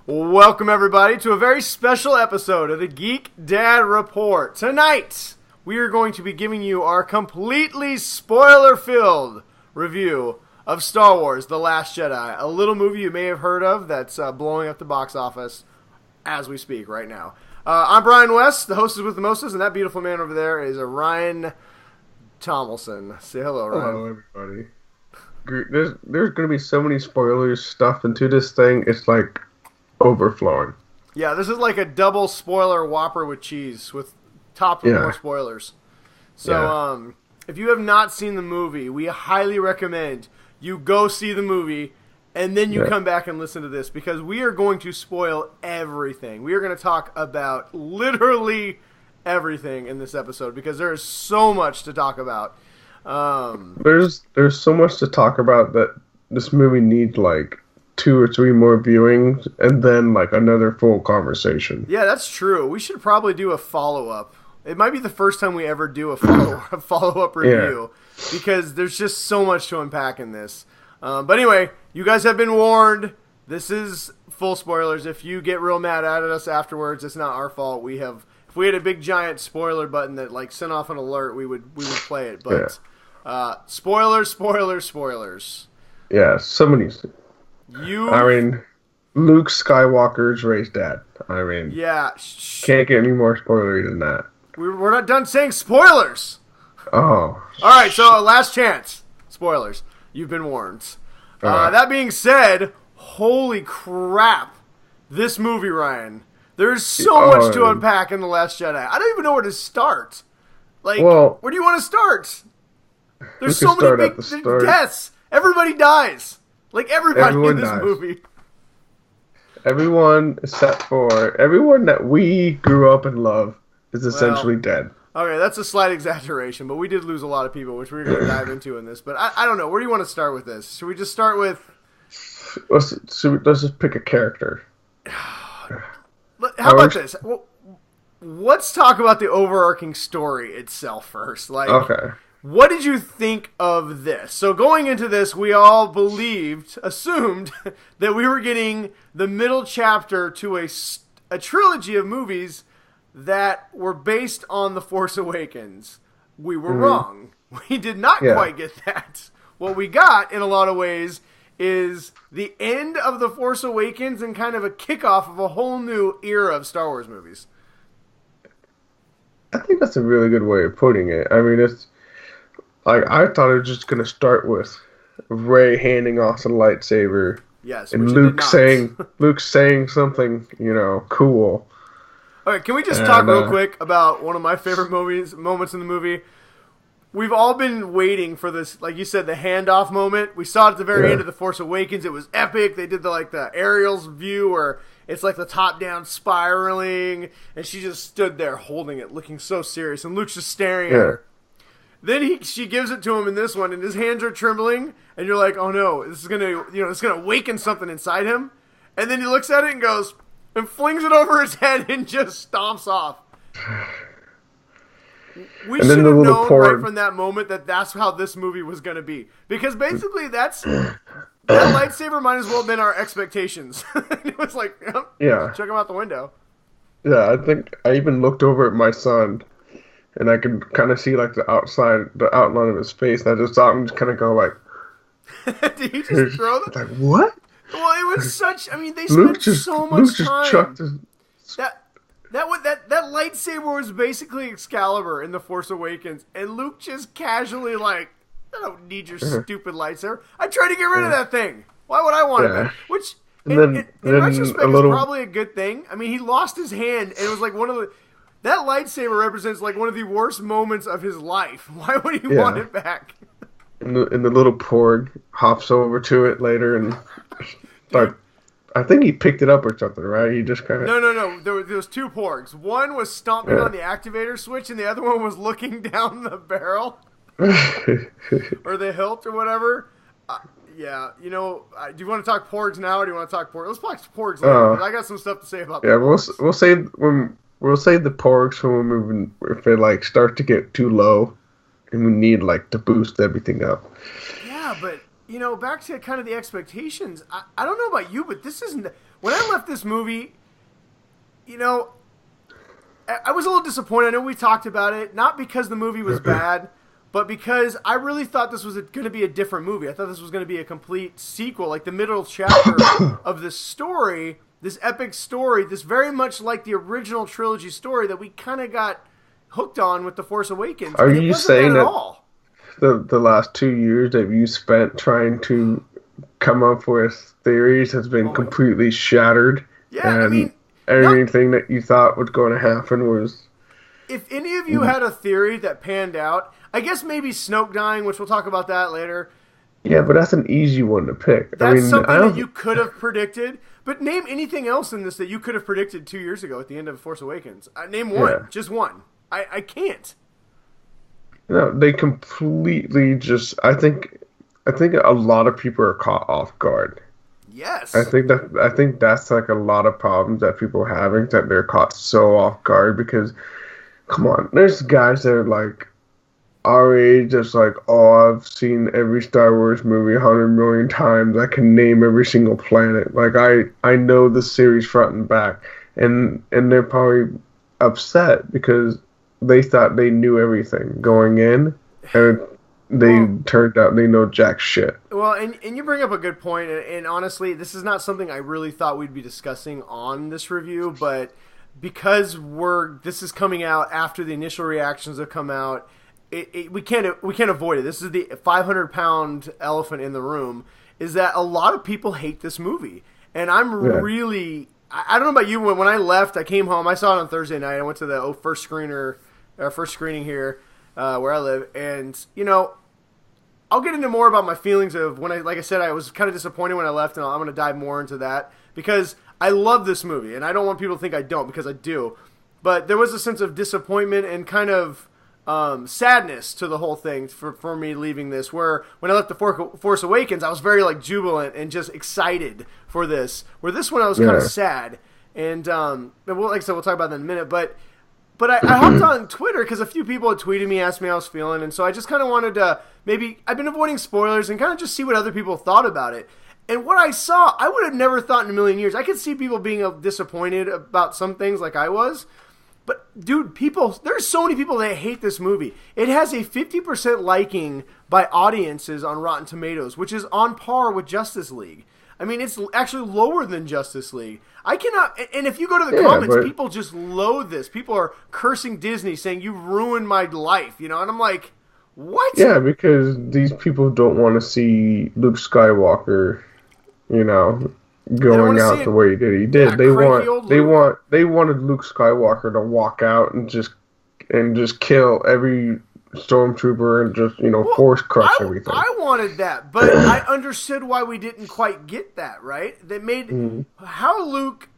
Welcome, everybody, to a very special episode of the Geek Dad Report. Tonight, we are going to be giving you our completely spoiler-filled review of Star Wars: The Last Jedi, a little movie you may have heard of that's blowing up the box office as we speak right now. I'm Brian West, the hostess with the mostest, and that beautiful man over there is Ryan Tomlinson. Say hello, Ryan. Hello, everybody. There's going to be so many spoilers stuff into this thing, it's like overflowing. Yeah, this is like a double spoiler Whopper with cheese, with topped with more spoilers. So, if you have not seen the movie, we highly recommend you go see the movie, and then you come back and listen to this, because we are going to spoil everything. We are going to talk about literally everything in this episode, because there is so much to talk about. There's so much to talk about that this movie needs like 2 or 3 more viewings, and then like another full conversation. Yeah, that's true. We should probably do a follow-up. It might be the first time we ever do a follow-up review, because there's just so much to unpack in this. But anyway, you guys have been warned. This is full spoilers. If you get real mad at us afterwards, it's not our fault. If we had a big giant spoiler button that like sent off an alert, we would play it. But spoilers. Yeah, so many. Luke Skywalker's raised dad. Can't get any more spoilery than that. We're not done saying spoilers. Oh. All right, so last chance. Spoilers. You've been warned. That being said, holy crap. This movie, Ryan. There's so much to unpack in The Last Jedi. I don't even know where to start. Where do you want to start? There's so many big deaths. Everybody dies. Everybody in this movie. Everyone except for everyone that we grew up and love is essentially dead. Okay, that's a slight exaggeration, but we did lose a lot of people, which we're going to dive into in this. But I don't know. Where do you want to start with this? Should we just start with... Let's just pick a character. How about this? Well, let's talk about the overarching story itself first. Okay. What did you think of this? So going into this, we all assumed that we were getting the middle chapter to a trilogy of movies that were based on The Force Awakens. We were wrong. We did not quite get that. What we got, in a lot of ways, is the end of The Force Awakens and kind of a kickoff of a whole new era of Star Wars movies. I think that's a really good way of putting it. I mean, it's... I thought it was just going to start with Rey handing off the lightsaber. Yes, and Luke saying something, cool. Okay, can we just talk real quick about one of my favorite moments in the movie? We've all been waiting for this, like you said, the handoff moment. We saw it at the very end of The Force Awakens. It was epic. They did the aerial's view where it's like the top-down spiraling, and she just stood there holding it, looking so serious, and Luke's just staring at her. Then she gives it to him in this one, and his hands are trembling, and you're like, "Oh no, this is gonna awaken something inside him." And then he looks at it and goes, and flings it over his head and just stomps off. We should have known right from that moment that that's how this movie was gonna be, because basically that lightsaber might as well have been our expectations. It was like, check him out the window. Yeah, I think I even looked over at my son. And I could kind of see the outline of his face. And I just saw him just kind of go Did he just throw them? Like, what? Well, it was such. I mean, they spent so much time. That lightsaber was basically Excalibur in The Force Awakens, and Luke just casually I don't need your stupid lightsaber. I tried to get rid of that thing. Why would I want it? Which, in retrospect, is probably a good thing. I mean, he lost his hand, and it was one of the. That lightsaber represents one of the worst moments of his life. Why would he want it back? And the little porg hops over to it later and I think he picked it up or something, right? He just kind of... No. There was 2 porgs. One was stomping on the activator switch, and the other one was looking down the barrel. Or the hilt or whatever. Do you want to talk porgs now, or do you want to talk porgs? Let's talk porgs later, because I got some stuff to say about that. Yeah, we'll save the porgs for when if it start to get too low, and we need to boost everything up. Yeah, but back to kind of the expectations. I don't know about you, but this isn't. when I left this movie, you know, I was a little disappointed. I know we talked about it, not because the movie was bad, but because I really thought this was going to be a different movie. I thought this was going to be a complete sequel, like the middle chapter of this story, this epic story, this very much like the original trilogy story that we kind of got hooked on with The Force Awakens. Are you saying that the last 2 years that you spent trying to come up with theories has been completely shattered? Yeah, and I mean, everything that you thought was going to happen was... If any of you had a theory that panned out, I guess maybe Snoke dying, which we'll talk about that later. Yeah, but that's an easy one to pick. That's something that you could have predicted. But name anything else in this that you could have predicted 2 years ago at the end of Force Awakens. Name one. Just one. I can't. No, they completely just... I think a lot of people are caught off guard. Yes. I think that's like a lot of problems that people are having, that they're caught so off guard because, come on, there's guys that are like our age that's like, oh, I've seen every Star Wars movie 100 million times. I can name every single planet. Like I know the series front and back, and they're probably upset because they thought they knew everything going in, and turned out they know jack shit. Well, and you bring up a good point, and honestly, this is not something I really thought we'd be discussing on this review, but because this is coming out after the initial reactions have come out, we can't avoid it. This is the 500-pound elephant in the room, is that a lot of people hate this movie, and I'm really... I don't know about you, when I left, I came home, I saw it on Thursday night, I went to the first screening here, where I live, and, you know, I'll get into more about my feelings of when like I said, I was kind of disappointed when I left, and I'm going to dive more into that, because I love this movie, and I don't want people to think I don't, because I do, but there was a sense of disappointment and kind of sadness to the whole thing for me leaving this, where when I left The Force Awakens, I was very like jubilant and just excited for this, where this one I was kind of sad, and like I said, we'll talk about that in a minute, but I hopped on Twitter because a few people had tweeted me, asked me how I was feeling, and so I just kind of wanted to I've been avoiding spoilers and kind of just see what other people thought about it. And what I saw, I would have never thought in a million years. I could see people being disappointed about some things like I was. But, dude, there's so many people that hate this movie. It has a 50% liking by audiences on Rotten Tomatoes, which is on par with Justice League. I mean, it's actually lower than Justice League. I cannot... And if you go to the comments, people just loathe this. People are cursing Disney, saying, you ruined my life, you know? And I'm like, what? Yeah, because these people don't want to see Luke Skywalker, you know, going out the way that he did. They wanted Luke Skywalker to walk out and just kill every stormtrooper and just, you know, force crush everything. I wanted that, but I understood why we didn't quite get that, right? That made how Luke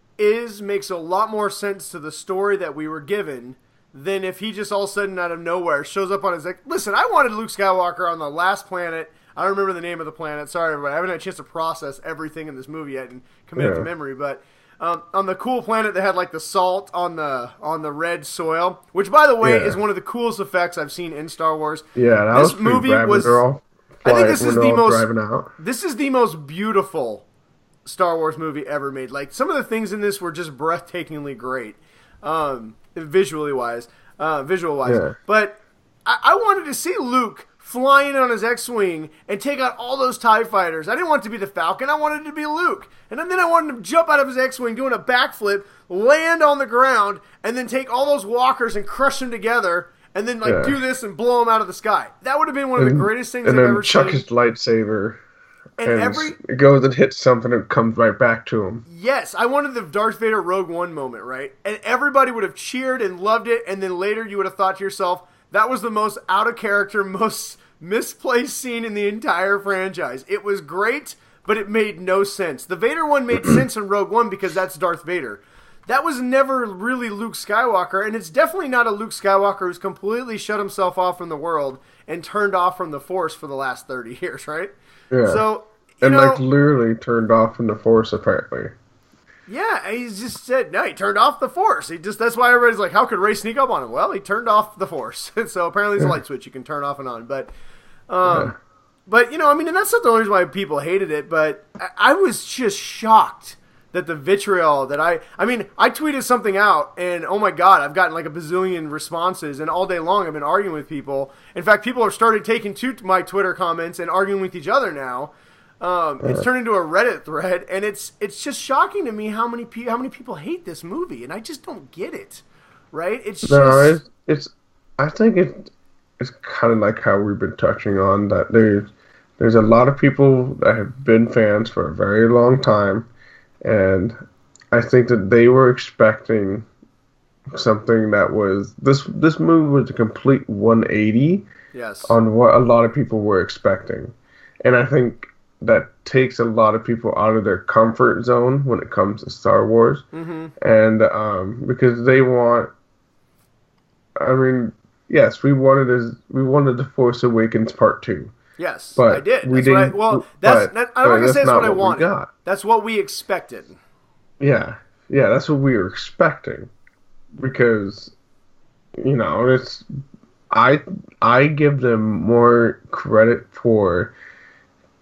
makes a lot more sense to the story that we were given than if he just all of a sudden out of nowhere shows up on his like, listen, I wanted Luke Skywalker on the last planet. I don't remember the name of the planet. Sorry, everybody. I haven't had a chance to process everything in this movie yet and commit it to memory. But on the cool planet that had like the salt on the red soil, which by the way is one of the coolest effects I've seen in Star Wars. Yeah, this movie was. I think this is the most beautiful Star Wars movie ever made. Like some of the things in this were just breathtakingly great, visual wise. Yeah. But I wanted to see Luke flying on his X-Wing and take out all those TIE fighters. I didn't want it to be the Falcon. I wanted it to be Luke. And then I wanted him to jump out of his X-Wing doing a backflip, land on the ground, and then take all those walkers and crush them together, and then do this and blow them out of the sky. That would have been one of the greatest things I've ever seen. And then chuck his lightsaber. And it goes and hits something and comes right back to him. Yes, I wanted the Darth Vader Rogue One moment, right? And everybody would have cheered and loved it, and then later you would have thought to yourself, that was the most out-of-character, most misplaced scene in the entire franchise. It was great, but it made no sense. The Vader one made sense in Rogue One because that's Darth Vader. That was never really Luke Skywalker, and it's definitely not a Luke Skywalker who's completely shut himself off from the world and turned off from the Force for the last 30 years, right? Yeah. So, literally turned off from the Force, apparently. Yeah, he just said, no, he turned off the Force. That's why everybody's like, how could Rey sneak up on him? Well, he turned off the Force. So apparently there's a light switch you can turn off and on. But, and that's not the only reason why people hated it, but I was just shocked that the vitriol that I mean, I tweeted something out, and oh my god, I've gotten like a bazillion responses, and all day long I've been arguing with people. In fact, people have started taking to my Twitter comments and arguing with each other now. It's turned into a Reddit thread, and it's just shocking to me how many people hate this movie, and I just don't get it. Right? I think it's kind of like how we've been touching on that. There's a lot of people that have been fans for a very long time, and I think that they were expecting something that was this movie was a complete 180 on what a lot of people were expecting, and I think that takes a lot of people out of their comfort zone when it comes to Star Wars, and because they want. I mean, yes, we wanted The Force Awakens Part 2. Yes, but I did. We didn't. I'm not gonna say that's what I wanted. That's what we expected. Yeah, that's what we were expecting, because it's. I give them more credit for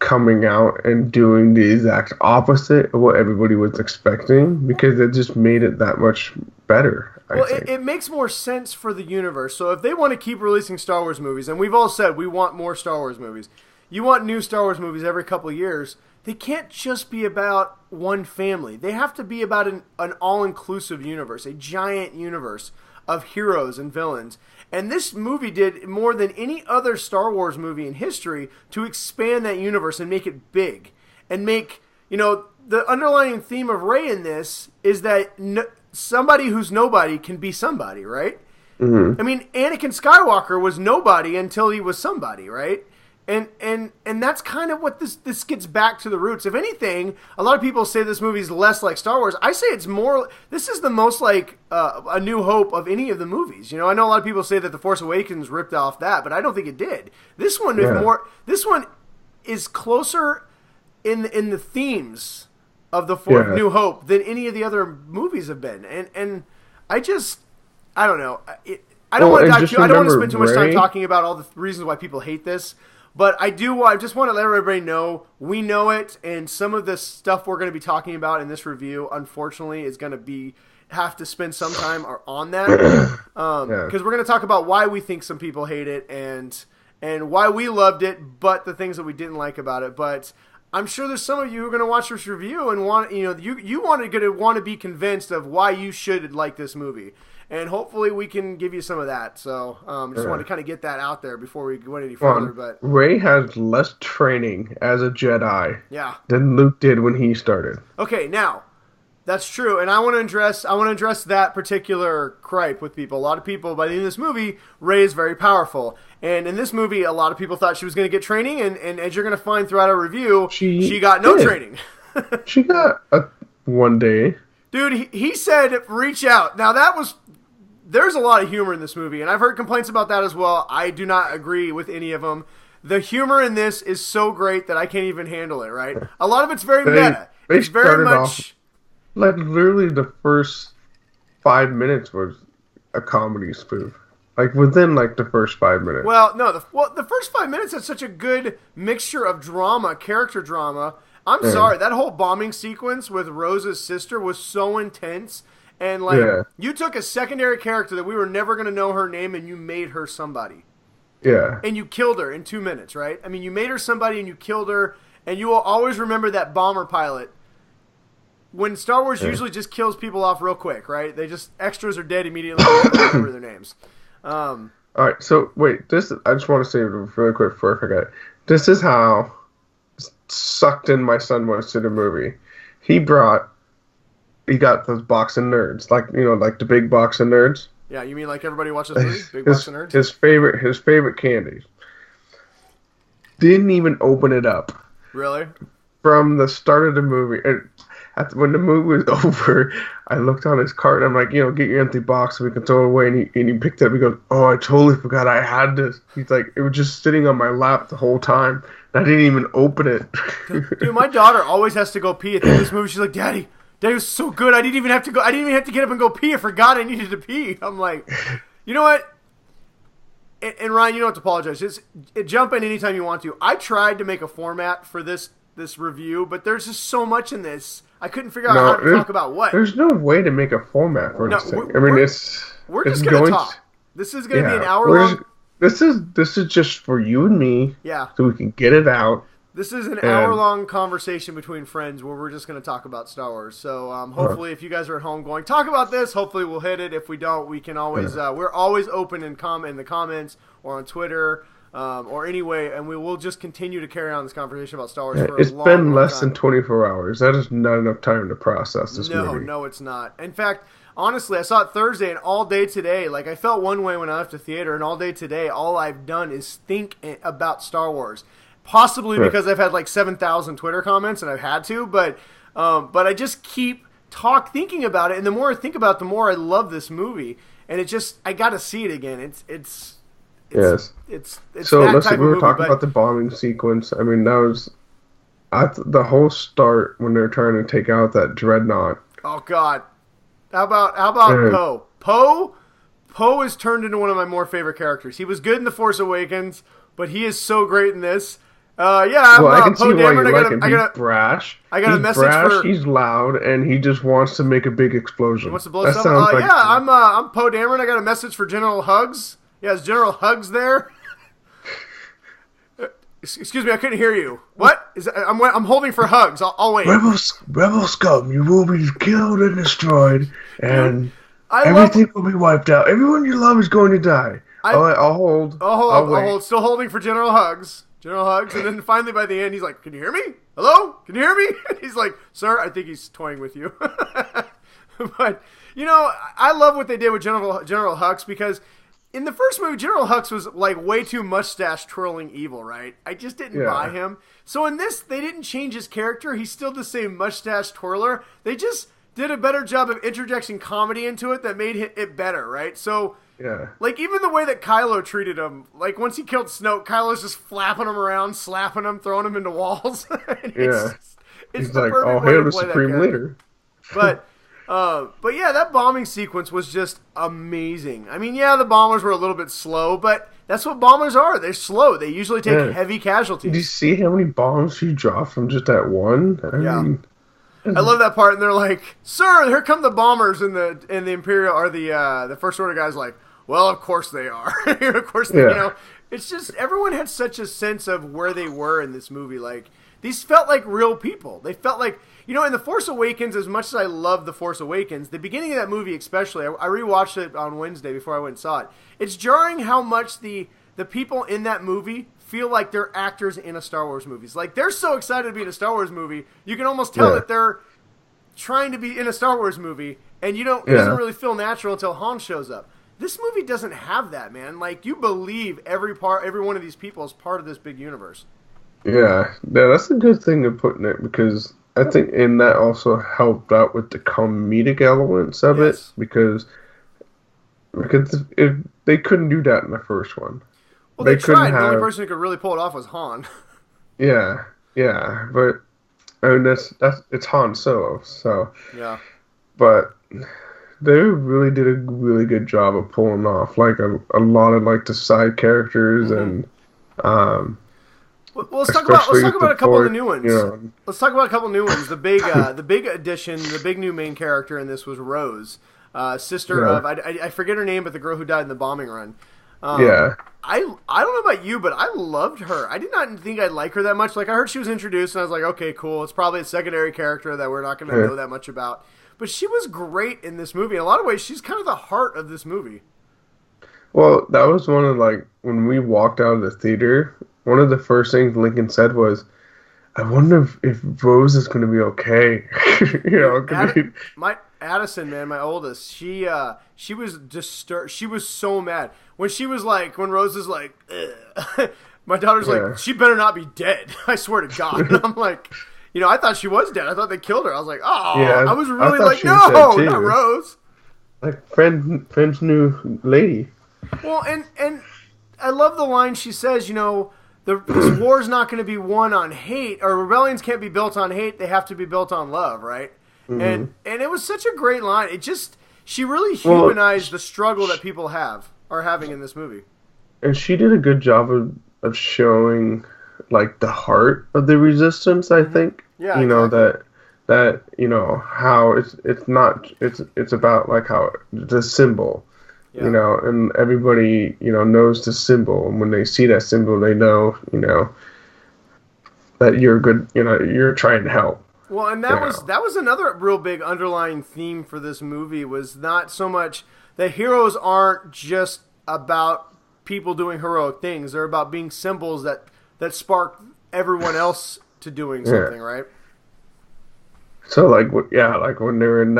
coming out and doing the exact opposite of what everybody was expecting, because it just made it that much better. Well, it makes more sense for the universe. So if they want to keep releasing Star Wars movies, and we've all said we want more Star Wars movies, you want new Star Wars movies every couple of years, they can't just be about one family. They have to be about an all-inclusive universe, a giant universe of heroes and villains. And this movie did more than any other Star Wars movie in history to expand that universe and make it big. And make, the underlying theme of Rey in this is that somebody who's nobody can be somebody, right? Mm-hmm. I mean, Anakin Skywalker was nobody until he was somebody, right? And that's kind of what this gets back to the roots. If anything, a lot of people say this movie is less like Star Wars. I say it's more. This is the most like A New Hope of any of the movies. I know a lot of people say that The Force Awakens ripped off that, but I don't think it did. This one is more. This one is closer in the themes of the New Hope than any of the other movies have been. And I don't know. I don't want to spend too much time talking about all the reasons why people hate this. But I just want to let everybody know, we know it, and some of the stuff we're going to be talking about in this review, unfortunately, is going to have to spend some time on that. Because we're going to talk about why we think some people hate it, and why we loved it, but the things that we didn't like about it. But I'm sure there's some of you who are going to watch this review and want to be convinced of why you should like this movie. And hopefully we can give you some of that. So just want to kind of get that out there before we go any further. But Rey has less training as a Jedi than Luke did when he started. Okay, now that's true, and I want to address that particular gripe with people. A lot of people, by the end of this movie, Rey is very powerful, and in this movie, a lot of people thought she was going to get training, and as you're going to find throughout our review, she got no training. She got one day. Dude, he said, reach out. Now there's a lot of humor in this movie, and I've heard complaints about that as well. I do not agree with any of them. The humor in this is so great that I can't even handle it, right? A lot of it's very meta. It's very much... literally the first 5 minutes was a comedy spoof. Within the first 5 minutes. Well, no, the first 5 minutes had such a good mixture of drama, character drama. I'm sorry, that whole bombing sequence with Rose's sister was so intense. And you took a secondary character that we were never going to know her name, and you made her somebody. Yeah. And you killed her in 2 minutes, right? I mean, you made her somebody and you killed her, and you will always remember that bomber pilot. When Star Wars usually just kills people off real quick, right? Extras are dead immediately. You don't remember their names. All right, so wait, I just want to say really quick before I forget. This is how sucked in my son was to the movie. He got those box of nerds, like the big box of nerds. Yeah, you mean like everybody watches this movie? Big box of nerds? His favorite candies. Didn't even open it up. Really? From the start of the movie. And when the movie was over, I looked on his cart and I'm like, get your empty box so we can throw it away. And he picked it up. He goes, oh, I totally forgot I had this. He's like, it was just sitting on my lap the whole time. And I didn't even open it. Dude, my daughter always has to go pee at the end of this movie. She's like, Daddy was so good. I didn't even have to get up and go pee. I forgot I needed to pee. I'm like, you know what? And Ryan, you don't have to apologize. Just jump in anytime you want to. I tried to make a format for this review, but there's just so much in this. I couldn't figure out how to talk about what. There's no way to make a format for this thing. I mean, we're just going to talk. This is going to be an hour long. This is just for you and me. Yeah. So we can get it out. This is an hour-long conversation between friends where we're just going to talk about Star Wars. So hopefully if you guys are at home going, talk about this, hopefully we'll hit it. If we don't, we can always we're always open in the comments or on Twitter or anyway, and we will just continue to carry on this conversation about Star Wars for a long time. It's been less than 24 hours. That is not enough time to process this movie. No, it's not. In fact, honestly, I saw it Thursday, and all day today, like I felt one way when I left the theater, and all day today, all I've done is think about Star Wars. Possibly because I've had like 7,000 Twitter comments, and I've had to, but I just keep thinking about it, and the more I think about it, the more I love this movie, and I got to see it again. It's so listen, we were talking about the bombing sequence. I mean, that was the whole start when they're trying to take out that dreadnought. Oh God, how about Poe? Poe is turned into one of my more favorite characters. He was good in The Force Awakens, but he is so great in this. I can see why you like him. He's brash. I got a message for. He's loud, and he just wants to make a big explosion. He wants to blow stuff up. I'm Poe Dameron. I got a message for General Huggs. Yeah, is General Huggs there? Excuse me, I couldn't hear you. What? I'm holding for Huggs. I'll wait. Rebel scum, you will be killed and destroyed, and everything will be wiped out. Everyone you love is going to die. I'll hold. I'll hold. Still holding for General Huggs. And then finally by the end, he's like, "Can you hear me? Hello? Can you hear me?" And he's like, "Sir, I think he's toying with you." But I love what they did with General Hux, because in the first movie, General Hux was like way too mustache twirling evil, right? I just didn't buy him. So in this, they didn't change his character. He's still the same mustache twirler. They just did a better job of interjecting comedy into it that made it better, right? So, like, even the way that Kylo treated him, like, once he killed Snoke, Kylo's just flapping him around, slapping him, throwing him into walls. It's He's like, "Oh, hail the Supreme Leader." But yeah, that bombing sequence was just amazing. I mean, the bombers were a little bit slow, but that's what bombers are. They're slow. They usually take heavy casualties. Did you see how many bombs she dropped from just that one? I love that part, and they're like, "Sir, here come the bombers," and the Imperial or the First Order guys like, "Well, of course they are." Of course, it's just everyone had such a sense of where they were in this movie. Like, these felt like real people. They felt like, in The Force Awakens, as much as I love The Force Awakens, the beginning of that movie especially, I rewatched it on Wednesday before I went and saw it. It's jarring how much the people in that movie feel like they're actors in a Star Wars movie. Like, they're so excited to be in a Star Wars movie, you can almost tell that they're trying to be in a Star Wars movie, and it doesn't really feel natural until Han shows up. This movie doesn't have that, man. Like, you believe every one of these people is part of this big universe. Yeah, that's a good thing of putting it, because I think that also helped out with the comedic elements of it, because they couldn't do that in the first one. Well, they tried. The only person who could really pull it off was Han. Yeah, but I mean it's Han Solo, so But they really did a really good job of pulling off like a lot of like the side characters and. Well, let's talk about a couple of the new ones. Let's talk about a couple of new ones. The big addition, the big new main character in this was Rose, sister of I forget her name, but the girl who died in the bombing run. I don't know about you, but I loved her. I did not think I'd like her that much. Like, I heard she was introduced, and I was like, okay, cool. It's probably a secondary character that we're not going to know that much about. But she was great in this movie. In a lot of ways, she's kind of the heart of this movie. Well, that was one of, like, when we walked out of the theater, one of the first things Lincoln said was, I wonder if Rose is going to be okay. Addison, man, my oldest, she was disturbed. She was so mad when Rose is like, ugh. My daughter's like, she better not be dead. I swear to God. And I'm like, I thought she was dead. I thought they killed her. I was like, I was really like, no, not Rose. Like friend's new lady. Well, and I love the line she says, this war's not going to be won on hate, or rebellions can't be built on hate. They have to be built on love, right? Mm-hmm. And it was such a great line. She really humanized the struggle that people are having in this movie. And she did a good job of showing like the heart of the resistance, I think. Yeah. Exactly. that how it's about like how the symbol, and everybody knows the symbol, and when they see that symbol, they know that you're good, you're trying to help. Well, and that was another real big underlying theme for this movie, was not so much that heroes aren't just about people doing heroic things. They're about being symbols that spark everyone else to doing something, right? So like when they're on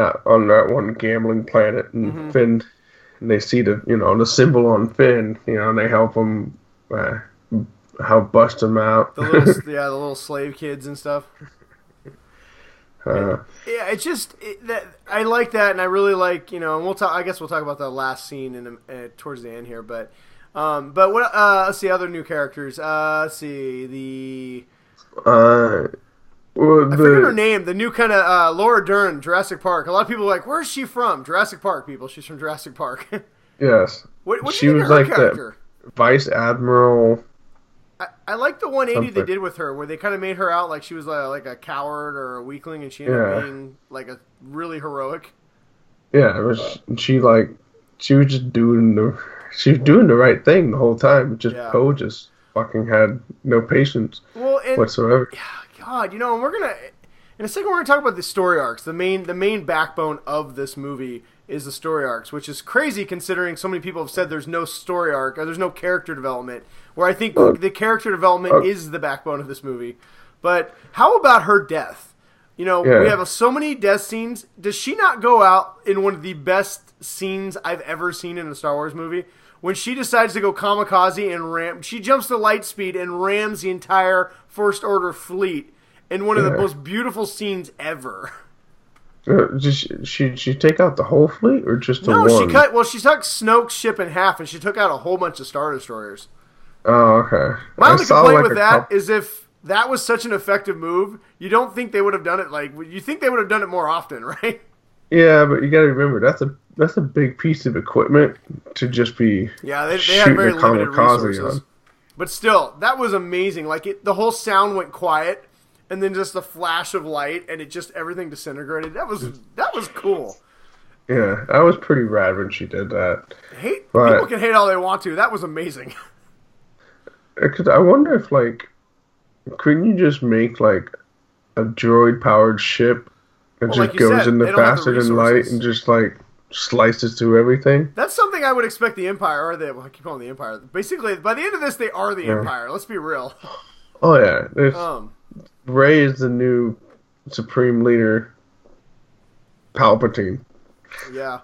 that one gambling planet and Finn, and they see the symbol on Finn, and they help him help bust him out. The little slave kids and stuff. It's just I like that, and I really like and I guess we'll talk about the last scene towards the end here, but what let's see other new characters. Let's see I forget her name. The new kind of Laura Dern, Jurassic Park. A lot of people are like, where's she from? Jurassic Park people. She's from Jurassic Park. Yes. What she was like character? The Vice Admiral. I like the 180 they did with her, where they kind of made her out like she was like a coward or a weakling, and she ended up being like a really heroic. Yeah, she was just doing the right thing the whole time. Just Poe just fucking had no patience whatsoever. God, and we're gonna in a second we're gonna talk about the story arcs. The main backbone of this movie is the story arcs, which is crazy considering so many people have said there's no story arc or there's no character development, where I think the character development is the backbone of this movie. But how about her death? We have so many death scenes. Does she not go out in one of the best scenes I've ever seen in a Star Wars movie? When she decides to go kamikaze and she jumps to light speed and rams the entire First Order fleet in one of the most beautiful scenes ever. Did she take out the whole fleet or just the one? No, she took Snoke's ship in half, and she took out a whole bunch of Star Destroyers. Oh, okay. My only complaint with that is if that was such an effective move, you don't think they would have done it you think they would have done it more often, right? Yeah, but you got to remember that's a big piece of equipment to just be they had very limited resources. But still, that was amazing. Like the whole sound went quiet, and then just a flash of light, and everything disintegrated. That was cool. Yeah, that was pretty rad when she did that. People can hate all they want to. That was amazing. Because I wonder if couldn't you just make a droid powered ship that just goes in the faster than light and just slices through everything? That's something I would expect the Empire, I keep calling the Empire. Basically, by the end of this, they are the Empire. Let's be real. Oh yeah, Rey is the new Supreme Leader, Palpatine. Yeah.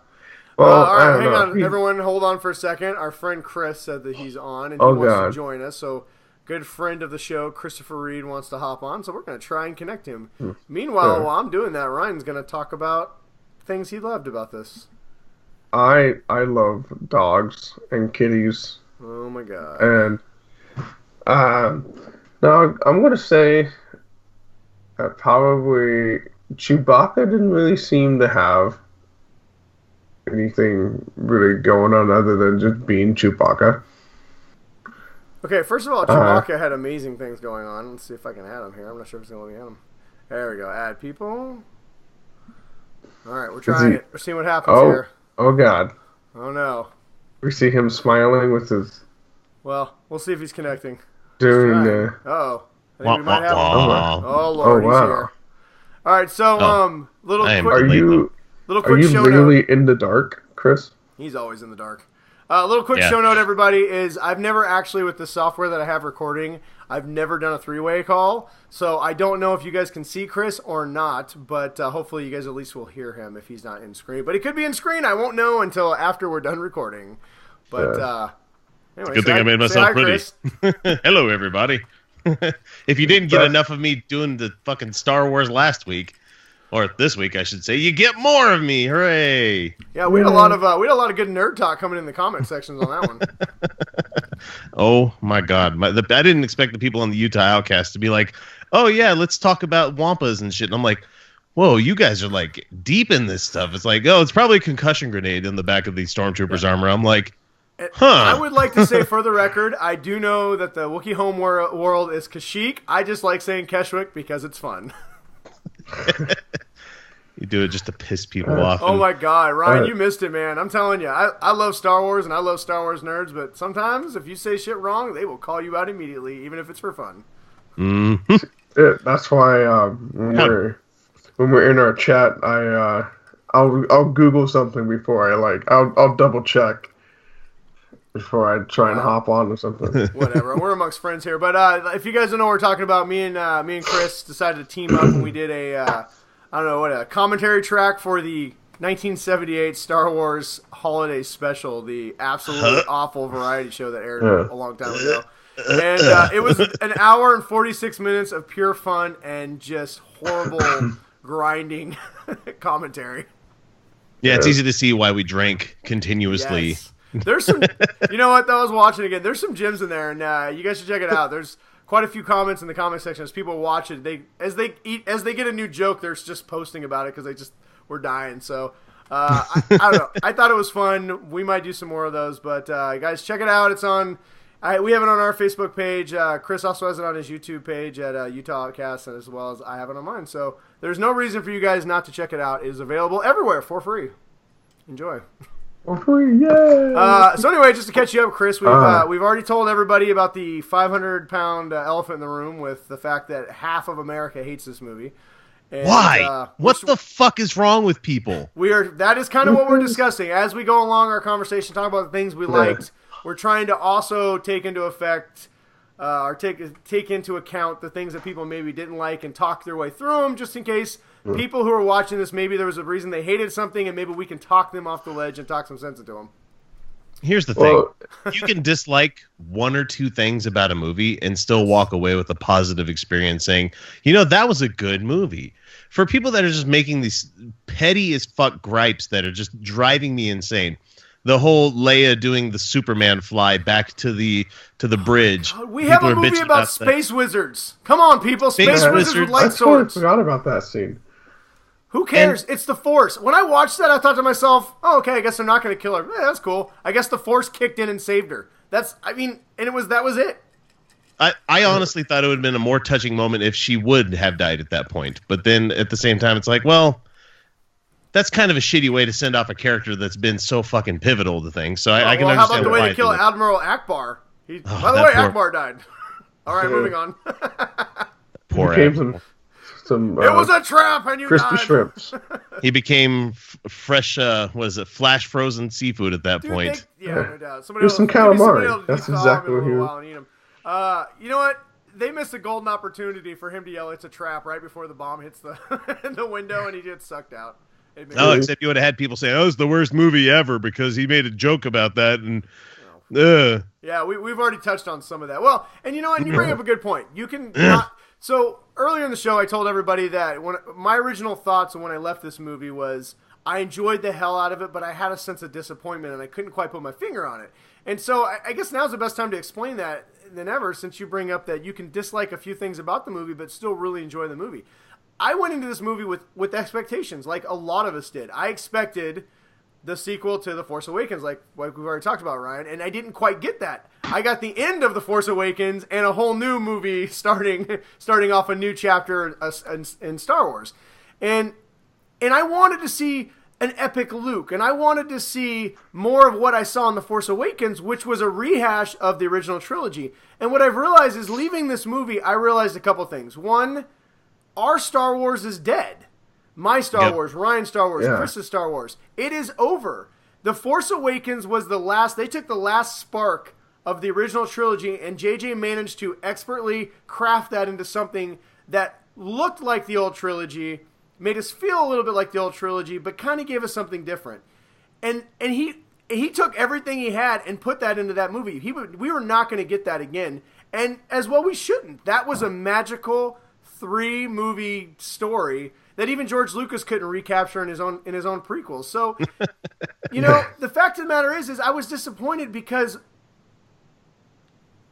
Well, all right, hang on. Everyone hold on for a second. Our friend Chris said that he's on, and he wants to join us. So, good friend of the show, Christopher Reed, wants to hop on, so we're going to try and connect him. Meanwhile, while I'm doing that, Ryan's going to talk about things he loved about this. I love dogs and kitties. Oh, my God. And now I'm going to say that probably Chewbacca didn't really seem to have anything really going on other than just being Chewbacca. Okay, first of all, Chewbacca had amazing things going on. Let's see if I can add him here. I'm not sure if it's going to let me add him. There we go. Add people. All right, we're trying it. We're seeing what happens here. Oh, God. Oh, no. We see him smiling with his... Well, we'll see if he's connecting. Doing the... Uh-oh. I think we might have him. Oh, Lord, he's here. All right, so, little quick show note. Really in the dark, Chris? He's always in the dark. A little quick show note, everybody, is I've never actually, with the software that I have recording, I've never done a three-way call. So I don't know if you guys can see Chris or not, but hopefully you guys at least will hear him if he's not in screen. But he could be in screen. I won't know until after we're done recording. But anyway, good thing I made myself pretty. Hello, everybody. If you didn't get enough of me doing the fucking Star Wars last week, or this week, I should say, you get more of me. Hooray! Yeah, we had a lot of good nerd talk coming in the comment sections on that one. Oh my God! I didn't expect the people on the Utah Outcasts to be like, "Oh yeah, let's talk about wampas and shit." And I'm like, "Whoa, you guys are deep in this stuff." It's like, "Oh, it's probably a concussion grenade in the back of the stormtroopers' armor." I'm like, "Huh." I would like to say, for the record, I do know that the Wookiee home world is Kashyyyk. I just like saying Keswick because it's fun. You do it just to piss people off. Oh my God, Ryan, you missed it, man. I'm telling you, I love Star Wars and I love Star Wars nerds, but sometimes if you say shit wrong, they will call you out immediately, even if it's for fun. Mm-hmm. That's why when we're in our chat, I'll Google something before I'll double check before I try and hop on or something. Whatever, we're amongst friends here. But if you guys don't know what we're talking about, me and Chris decided to team up and we did a commentary track for the 1978 Star Wars Holiday Special, the absolutely awful variety show that aired a long time ago. And it was an hour and 46 minutes of pure fun and just horrible grinding commentary. Yeah, it's easy to see why we drank continuously. Yes. There's some, you know what, though, I was watching again. There's some gems in there, and you guys should check it out. There's quite a few comments in the comment section as people watch it. As they get a new joke, they're just posting about it because they just were dying. So I don't know. I thought it was fun. We might do some more of those, but guys, check it out. It's on. We have it on our Facebook page. Chris also has it on his YouTube page at Utah Outcasts, as well as I have it on mine. So there's no reason for you guys not to check it out. It is available everywhere for free. Enjoy. For free, yeah. So anyway, just to catch you up, Chris, we've already told everybody about the 500-pound elephant in the room with the fact that half of America hates this movie. And, why? What the fuck is wrong with people? That is kind of what we're discussing as we go along our conversation, talk about the things we liked. We're trying to also take into effect or take into account the things that people maybe didn't like and talk their way through them, just in case people who are watching this, maybe there was a reason they hated something, and maybe we can talk them off the ledge and talk some sense into them. Here's the thing. You can dislike one or two things about a movie and still walk away with a positive experience saying, that was a good movie. For people that are just making these petty as fuck gripes that are just driving me insane, the whole Leia doing the Superman fly back to the bridge. We have a movie about space wizards. Come on, people. Space wizards with light swords. I forgot about that scene. Who cares? It's the Force. When I watched that, I thought to myself, oh, okay, I guess they're not going to kill her. That's cool. I guess the Force kicked in and saved her. That was it. I honestly thought it would have been a more touching moment if she would have died at that point. But then at the same time, it's like, well, that's kind of a shitty way to send off a character that's been so fucking pivotal to things. So I can understand. How about the way they kill Admiral Akbar? By the way, Akbar died. All right, moving on. Poor Admiral. It was a trap, and you crispy died. shrimps. He became fresh, flash frozen seafood at that point. No doubt. There's some calamari. That's exactly what he was. You know what? They missed a golden opportunity for him to yell, "It's a trap!" right before the bomb hits the window, and he gets sucked out. No, except you would have had people say, "Oh, it's the worst movie ever" because he made a joke about that, and yeah, we've already touched on some of that. Well, and you know what? You bring up a good point. You can not. So earlier in the show, I told everybody that when my original thoughts when I left this movie was I enjoyed the hell out of it, but I had a sense of disappointment, and I couldn't quite put my finger on it. And so I guess now's the best time to explain that than ever, since you bring up that you can dislike a few things about the movie, but still really enjoy the movie. I went into this movie with expectations, like a lot of us did. I expected the sequel to The Force Awakens, like we've already talked about, Ryan, and I didn't quite get that. I got the end of The Force Awakens and a whole new movie starting off a new chapter in Star Wars. And I wanted to see an epic Luke, and I wanted to see more of what I saw in The Force Awakens, which was a rehash of the original trilogy. And what I've realized is, leaving this movie, I realized a couple things. One, our Star Wars is dead. My Star Wars, Ryan's Star Wars, Chris's Star Wars. It is over. The Force Awakens was the last, they took the last spark of the original trilogy, and JJ managed to expertly craft that into something that looked like the old trilogy, made us feel a little bit like the old trilogy, but kind of gave us something different. And he took everything he had and put that into that movie. We were not going to get that again, and as well we shouldn't. That was a magical 3-movie story that even George Lucas couldn't recapture in his own prequels. So, the fact of the matter is I was disappointed because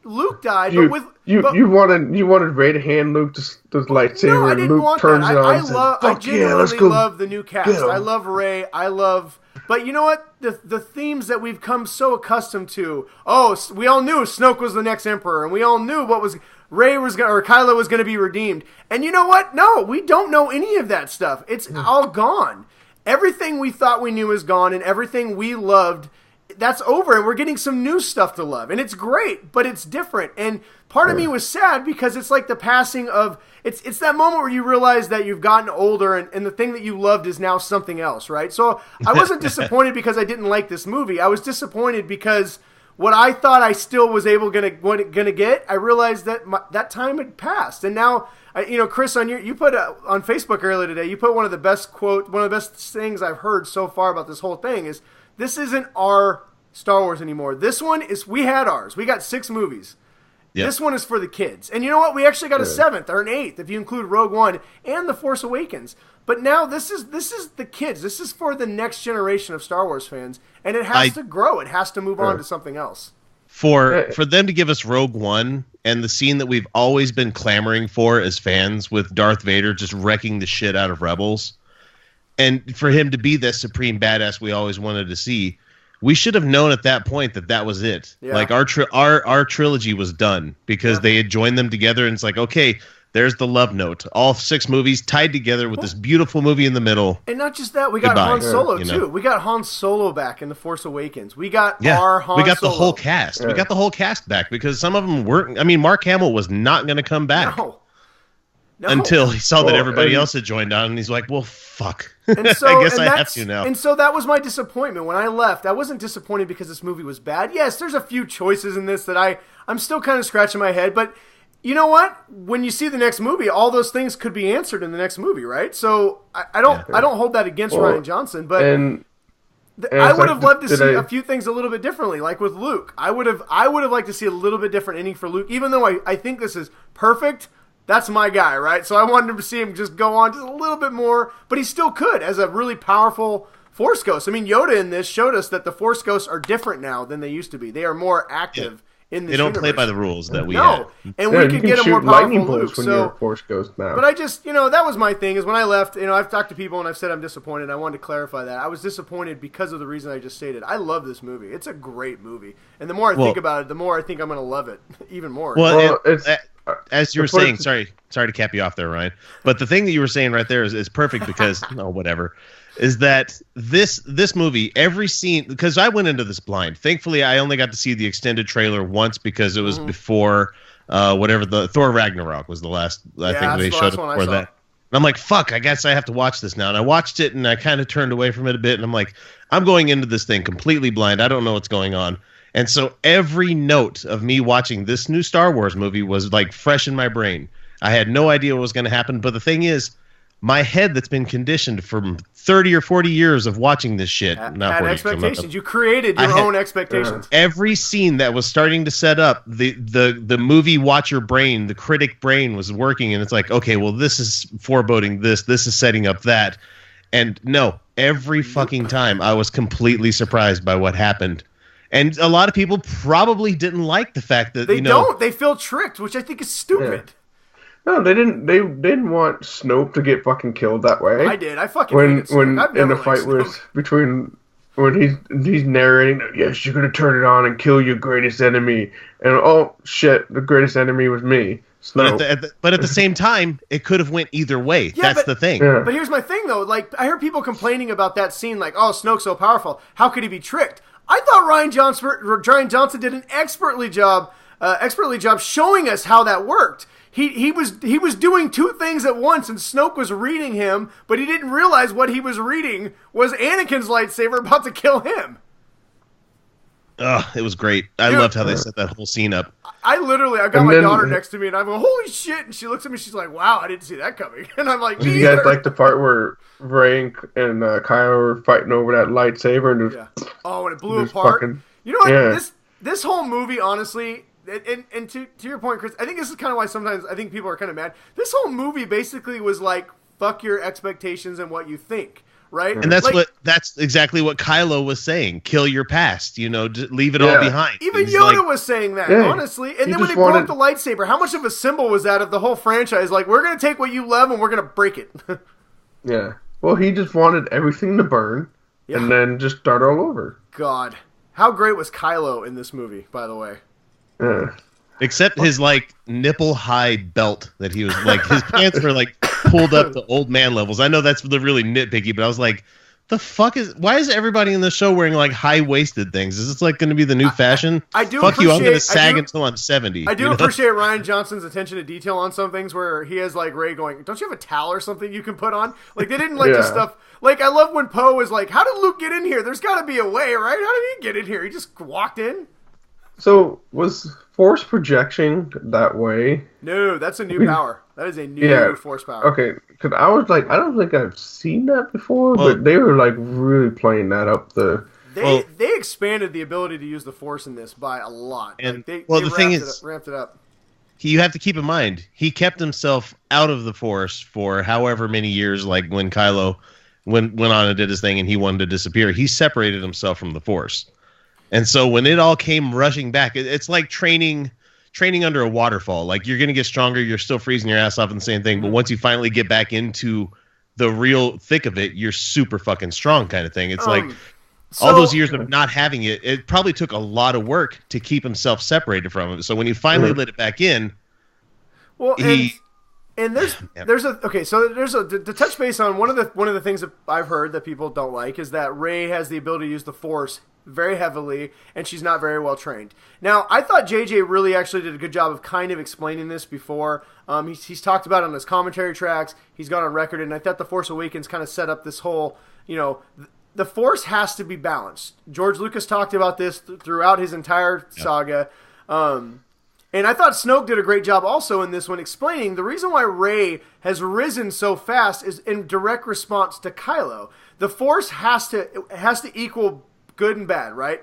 Luke died. You wanted Rey to hand Luke the lightsaber. No, I didn't Luke want turns that. it on. I genuinely love the new cast. I love Rey. But you know what? The themes that we've come so accustomed to. Oh, we all knew Snoke was the next Emperor, and we all knew what was. Kylo was gonna be redeemed. And you know what? No, we don't know any of that stuff. It's all gone. Everything we thought we knew is gone, and everything we loved, that's over, and we're getting some new stuff to love. And it's great, but it's different. And part of me was sad because it's like the passing of... It's that moment where you realize that you've gotten older and the thing that you loved is now something else, right? So I wasn't disappointed because I didn't like this movie. I was disappointed because what I thought I still was gonna get, I realized that that time had passed. And now, Chris, you put on Facebook earlier today, you put one of the best things I've heard so far about this whole thing is, this isn't our Star Wars anymore. This one is, we had ours. We got 6 movies. Yep. This one is for the kids. And you know what? We actually got a 7th or an 8th if you include Rogue One and The Force Awakens. But now this is the kids. This is for the next generation of Star Wars fans. And it has to grow. It has to move on to something else. For them to give us Rogue One and the scene that we've always been clamoring for as fans with Darth Vader just wrecking the shit out of Rebels, and for him to be the supreme badass we always wanted to see, we should have known at that point that was it. Yeah. Like our trilogy was done because they had joined them together, and it's like, okay, there's the love note. All 6 movies tied together with this beautiful movie in the middle. And not just that, we got Han Solo too. We got Han Solo back in The Force Awakens. We got our Han Solo. We got the whole cast. We got the whole cast back because some of them weren't. I mean, Mark Hamill was not going to come back. No. Until he saw that everybody else had joined on, and he's like, well, fuck. And so, I guess I have to now. And so that was my disappointment. When I left, I wasn't disappointed because this movie was bad. Yes, there's a few choices in this that I'm still kind of scratching my head, but you know what? When you see the next movie, all those things could be answered in the next movie, right? So I don't hold that against Rian Johnson, but I would have loved to see a few things a little bit differently, like with Luke. I would have liked to see a little bit different ending for Luke, even though I think this is perfect. That's my guy, right? So I wanted to see him just go on just a little bit more, but he still could as a really powerful Force Ghost. I mean, Yoda in this showed us that the Force Ghosts are different now than they used to be. They are more active in this universe. They don't play by the rules that we had. And we could get a more powerful Luke. When you're a Force Ghost now. But I just, that was my thing, is when I left, I've talked to people and I've said I'm disappointed. I wanted to clarify that. I was disappointed because of the reason I just stated. I love this movie. It's a great movie. And the more I think about it, the more I think I'm going to love it even more. As you were saying, sorry to cap you off there, Ryan, but the thing that you were saying right there is perfect because is that this movie, every scene, because I went into this blind. Thankfully, I only got to see the extended trailer once because it was before the Thor Ragnarok was the last. I think they showed it before that. And I'm like, fuck, I guess I have to watch this now. And I watched it and I kind of turned away from it a bit. And I'm like, I'm going into this thing completely blind. I don't know what's going on. And so every note of me watching this new Star Wars movie was like fresh in my brain. I had no idea what was going to happen. But the thing is, my head that's been conditioned from 30 or 40 years of watching this shit. Had expectations. You created your own expectations. Every scene that was starting to set up, the movie watcher brain, the critic brain was working. And it's like, okay, well, this is foreboding this. This is setting up that. And no, every fucking time I was completely surprised by what happened. And a lot of people probably didn't like the fact that they feel tricked, which I think is stupid. Yeah. No, they didn't. They didn't want Snoke to get fucking killed that way. I did. I fucking hated Snoke. When the fight was between when he's narrating, yes, you're gonna turn it on and kill your greatest enemy, and oh shit, the greatest enemy was me. Snoke. But at the same time, it could have went either way. Yeah, That's the thing. Yeah. But here's my thing, though. Like, I heard people complaining about that scene, like, oh, Snoke's so powerful. How could he be tricked? I thought Rian Johnson did an expertly job showing us how that worked. He was doing 2 things at once, and Snoke was reading him, but he didn't realize what he was reading was Anakin's lightsaber about to kill him. It was great. I loved how they set that whole scene up. I got my daughter next to me, and I'm going, holy shit, and she looks at me, she's like, wow, I didn't see that coming. And I'm like, did you guys like the part where Rey and Kylo were fighting over that lightsaber? And and it blew apart? You know what? Yeah. This whole movie, honestly, and to your point, Chris, I think this is kind of why sometimes I think people are kind of mad. This whole movie basically was like, fuck your expectations and what you think. Right? And that's exactly what Kylo was saying. Kill your past, leave it all behind. Even Yoda was saying that, honestly. And then when they broke the lightsaber, how much of a symbol was that of the whole franchise? Like, we're going to take what you love and we're going to break it. Yeah. Well, he just wanted everything to burn and then just start all over. God. How great was Kylo in this movie, by the way? Yeah. Except his like nipple high belt that he was like his pants were like pulled up to old man levels. I know that's the really nitpicky, but I was like, why is everybody in the show wearing like high waisted things? Is this like going to be the new fashion? I do. Fuck you! I'm going to sag until I'm 70. I do appreciate Rian Johnson's attention to detail on some things where he has like Ray going, "Don't you have a towel or something you can put on?" Like they didn't like the stuff. Like I love when Poe was like, "How did Luke get in here? There's got to be a way, right? How did he get in here? He just walked in." So was force projection that way? No, that's a new power. That is a new force power. Okay, because I was like, I don't think I've seen that before, but they were like really playing that up. They expanded the ability to use the force in this by a lot. And like the thing is, ramped it up. You have to keep in mind he kept himself out of the force for however many years. Like when Kylo went on and did his thing, and he wanted to disappear, he separated himself from the force. And so when it all came rushing back, it's like training under a waterfall. Like you're going to get stronger, you're still freezing your ass off and the same thing, but once you finally get back into the real thick of it, you're super fucking strong kind of thing. It's like all those years of not having it, it probably took a lot of work to keep himself separated from it. So when he finally let it back in, to touch base on one of the things that I've heard that people don't like is that Rey has the ability to use the Force very heavily, and she's not very well trained. Now, I thought JJ really actually did a good job of kind of explaining this before. He's talked about it on his commentary tracks. He's gone on record, and I thought The Force Awakens kind of set up this whole, the Force has to be balanced. George Lucas talked about this throughout his entire saga. And I thought Snoke did a great job also in this one, explaining the reason why Rey has risen so fast is in direct response to Kylo. The Force has to equal good and bad, right?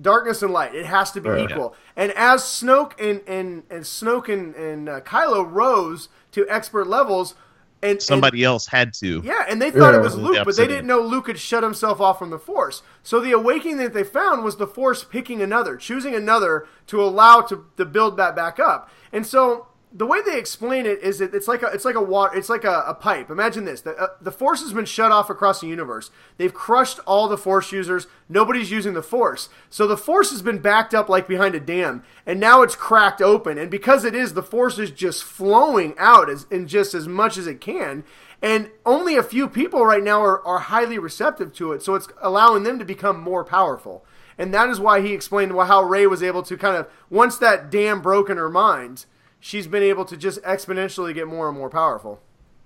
Darkness and light. It has to be equal. Yeah. And as Snoke and Kylo rose to expert levels, and somebody else had to. Yeah, and they thought it was Luke, but they didn't know Luke had shut himself off from the Force. So the awakening that they found was the Force picking another, choosing another to allow to build that back up. And so the way they explain it is that it's like a pipe. Imagine this: the Force has been shut off across the universe. They've crushed all the Force users. Nobody's using the Force, so the Force has been backed up like behind a dam, and now it's cracked open. And because it is, the Force is just flowing out in just as much as it can. And only a few people right now are highly receptive to it, so it's allowing them to become more powerful. And that is why he explained how Rey was able to kind of, once that dam broke in her mind, she's been able to just exponentially get more and more powerful.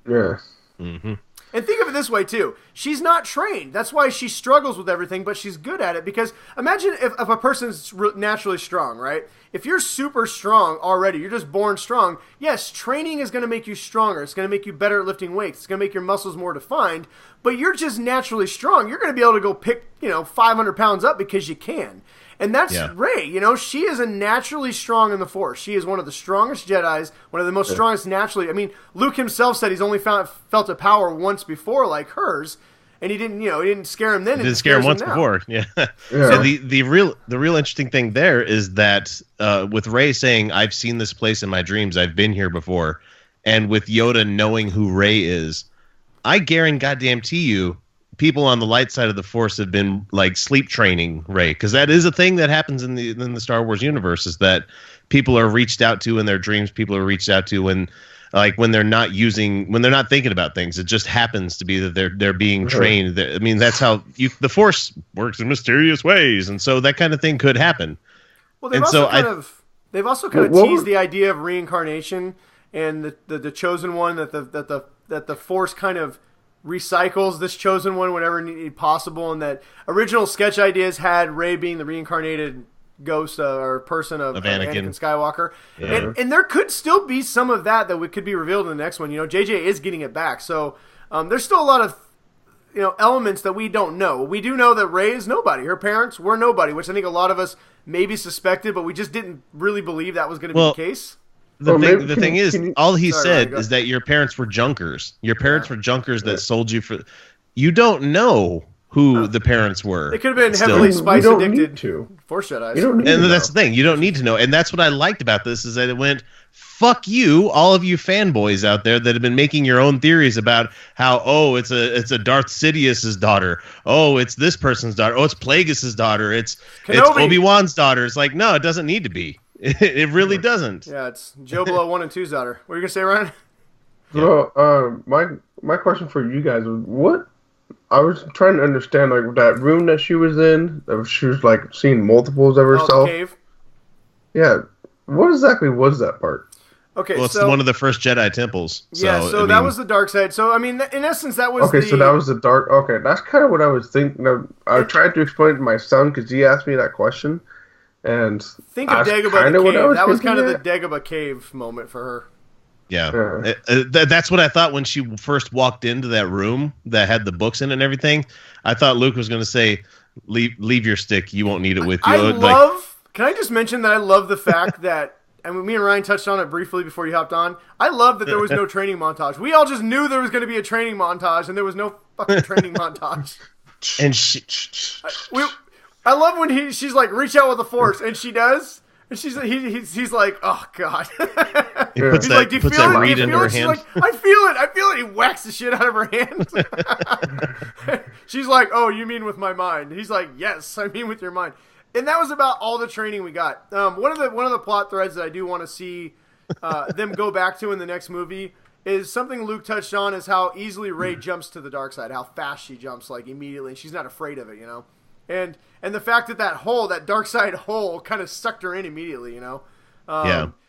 Yeah. Mm-hmm. And think of it this way, too. She's not trained. That's why she struggles with everything, but she's good at it. Because imagine if a person's naturally strong, right? If you're super strong already, you're just born strong, yes, training is going to make you stronger. It's going to make you better at lifting weights. It's going to make your muscles more defined. But you're just naturally strong. You're going to be able to go pick, 500 pounds up because you can. And that's Rey. She is a naturally strong in the Force. She is one of the strongest Jedis, one of the most strongest naturally. I mean, Luke himself said he's only felt a power once before like hers, and he didn't scare him then. It didn't scare him once before. Yeah. So the real interesting thing there is that with Rey saying, "I've seen this place in my dreams. I've been here before," and with Yoda knowing who Rey is, I guarantee you, people on the light side of the Force have been like sleep training Rey, because that is a thing that happens in the Star Wars universe, is that people are reached out to in their dreams. People are reached out to when they're not thinking about things. It just happens to be that they're being trained. I mean, that's how the Force works in mysterious ways, and so that kind of thing could happen. Well, they've also kind of teased the idea of reincarnation and the chosen one, that the Force kind of recycles this chosen one whenever possible, and that original sketch ideas had Rey being the reincarnated ghost or person of Anakin Skywalker. Yeah. And there could still be some of that could be revealed in the next one. JJ is getting it back, so there's still a lot of elements that we don't know. We do know that Rey is nobody. Her parents were nobody, which I think a lot of us maybe suspected, but we just didn't really believe that was going to be the case. The thing is, all he said is that your parents were junkers. Your parents were junkers that sold you for. You don't know who the parents were. They could have been heavily spice addicted to Force Jedi. And that's the thing. You don't need to know. And that's what I liked about this, is that it went, fuck you, all of you fanboys out there that have been making your own theories about how, it's a Darth Sidious's daughter. Oh, it's this person's daughter. Oh, it's Plagueis' daughter. It's Obi-Wan's daughter. It's like, no, it doesn't need to be. It really doesn't. Yeah, it's Joe Blow 1 and 2's daughter. What are you gonna say, Ryan? Well, my question for you guys was what. I was trying to understand, like, that room that she was in, that she was, like, seeing multiples of herself. The cave? Yeah. What exactly was that part? Okay, well, it's one of the first Jedi temples. So, that was the dark side. So, I mean, in essence, that was so that was the dark... Okay, that's kind of what I was thinking of. I tried to explain it to my son, because he asked me that question, and... Think of Dagobah the cave. That was kind of the Dagobah cave moment for her. Yeah. That's what I thought when she first walked into that room that had the books in it and everything. I thought Luke was going to say, leave your stick. You won't need it with you. Can I just mention that I love the fact that, and me and Ryan touched on it briefly before you hopped on, I love that there was no training montage. We all just knew there was going to be a training montage, and there was no fucking training montage. And I love when she's like, reach out with the Force, and she does. And he's like, oh god. He puts that reed into her hand. She's like, I feel it. He whacks the shit out of her hand. She's like, oh, you mean with my mind? He's like, yes, I mean with your mind. And that was about all the training we got. One of the plot threads that I do want to see them go back to in the next movie is something Luke touched on, is how easily Rey jumps to the dark side, how fast she jumps, like immediately. She's not afraid of it, you know. And the fact that dark side hole kind of sucked her in immediately, you know.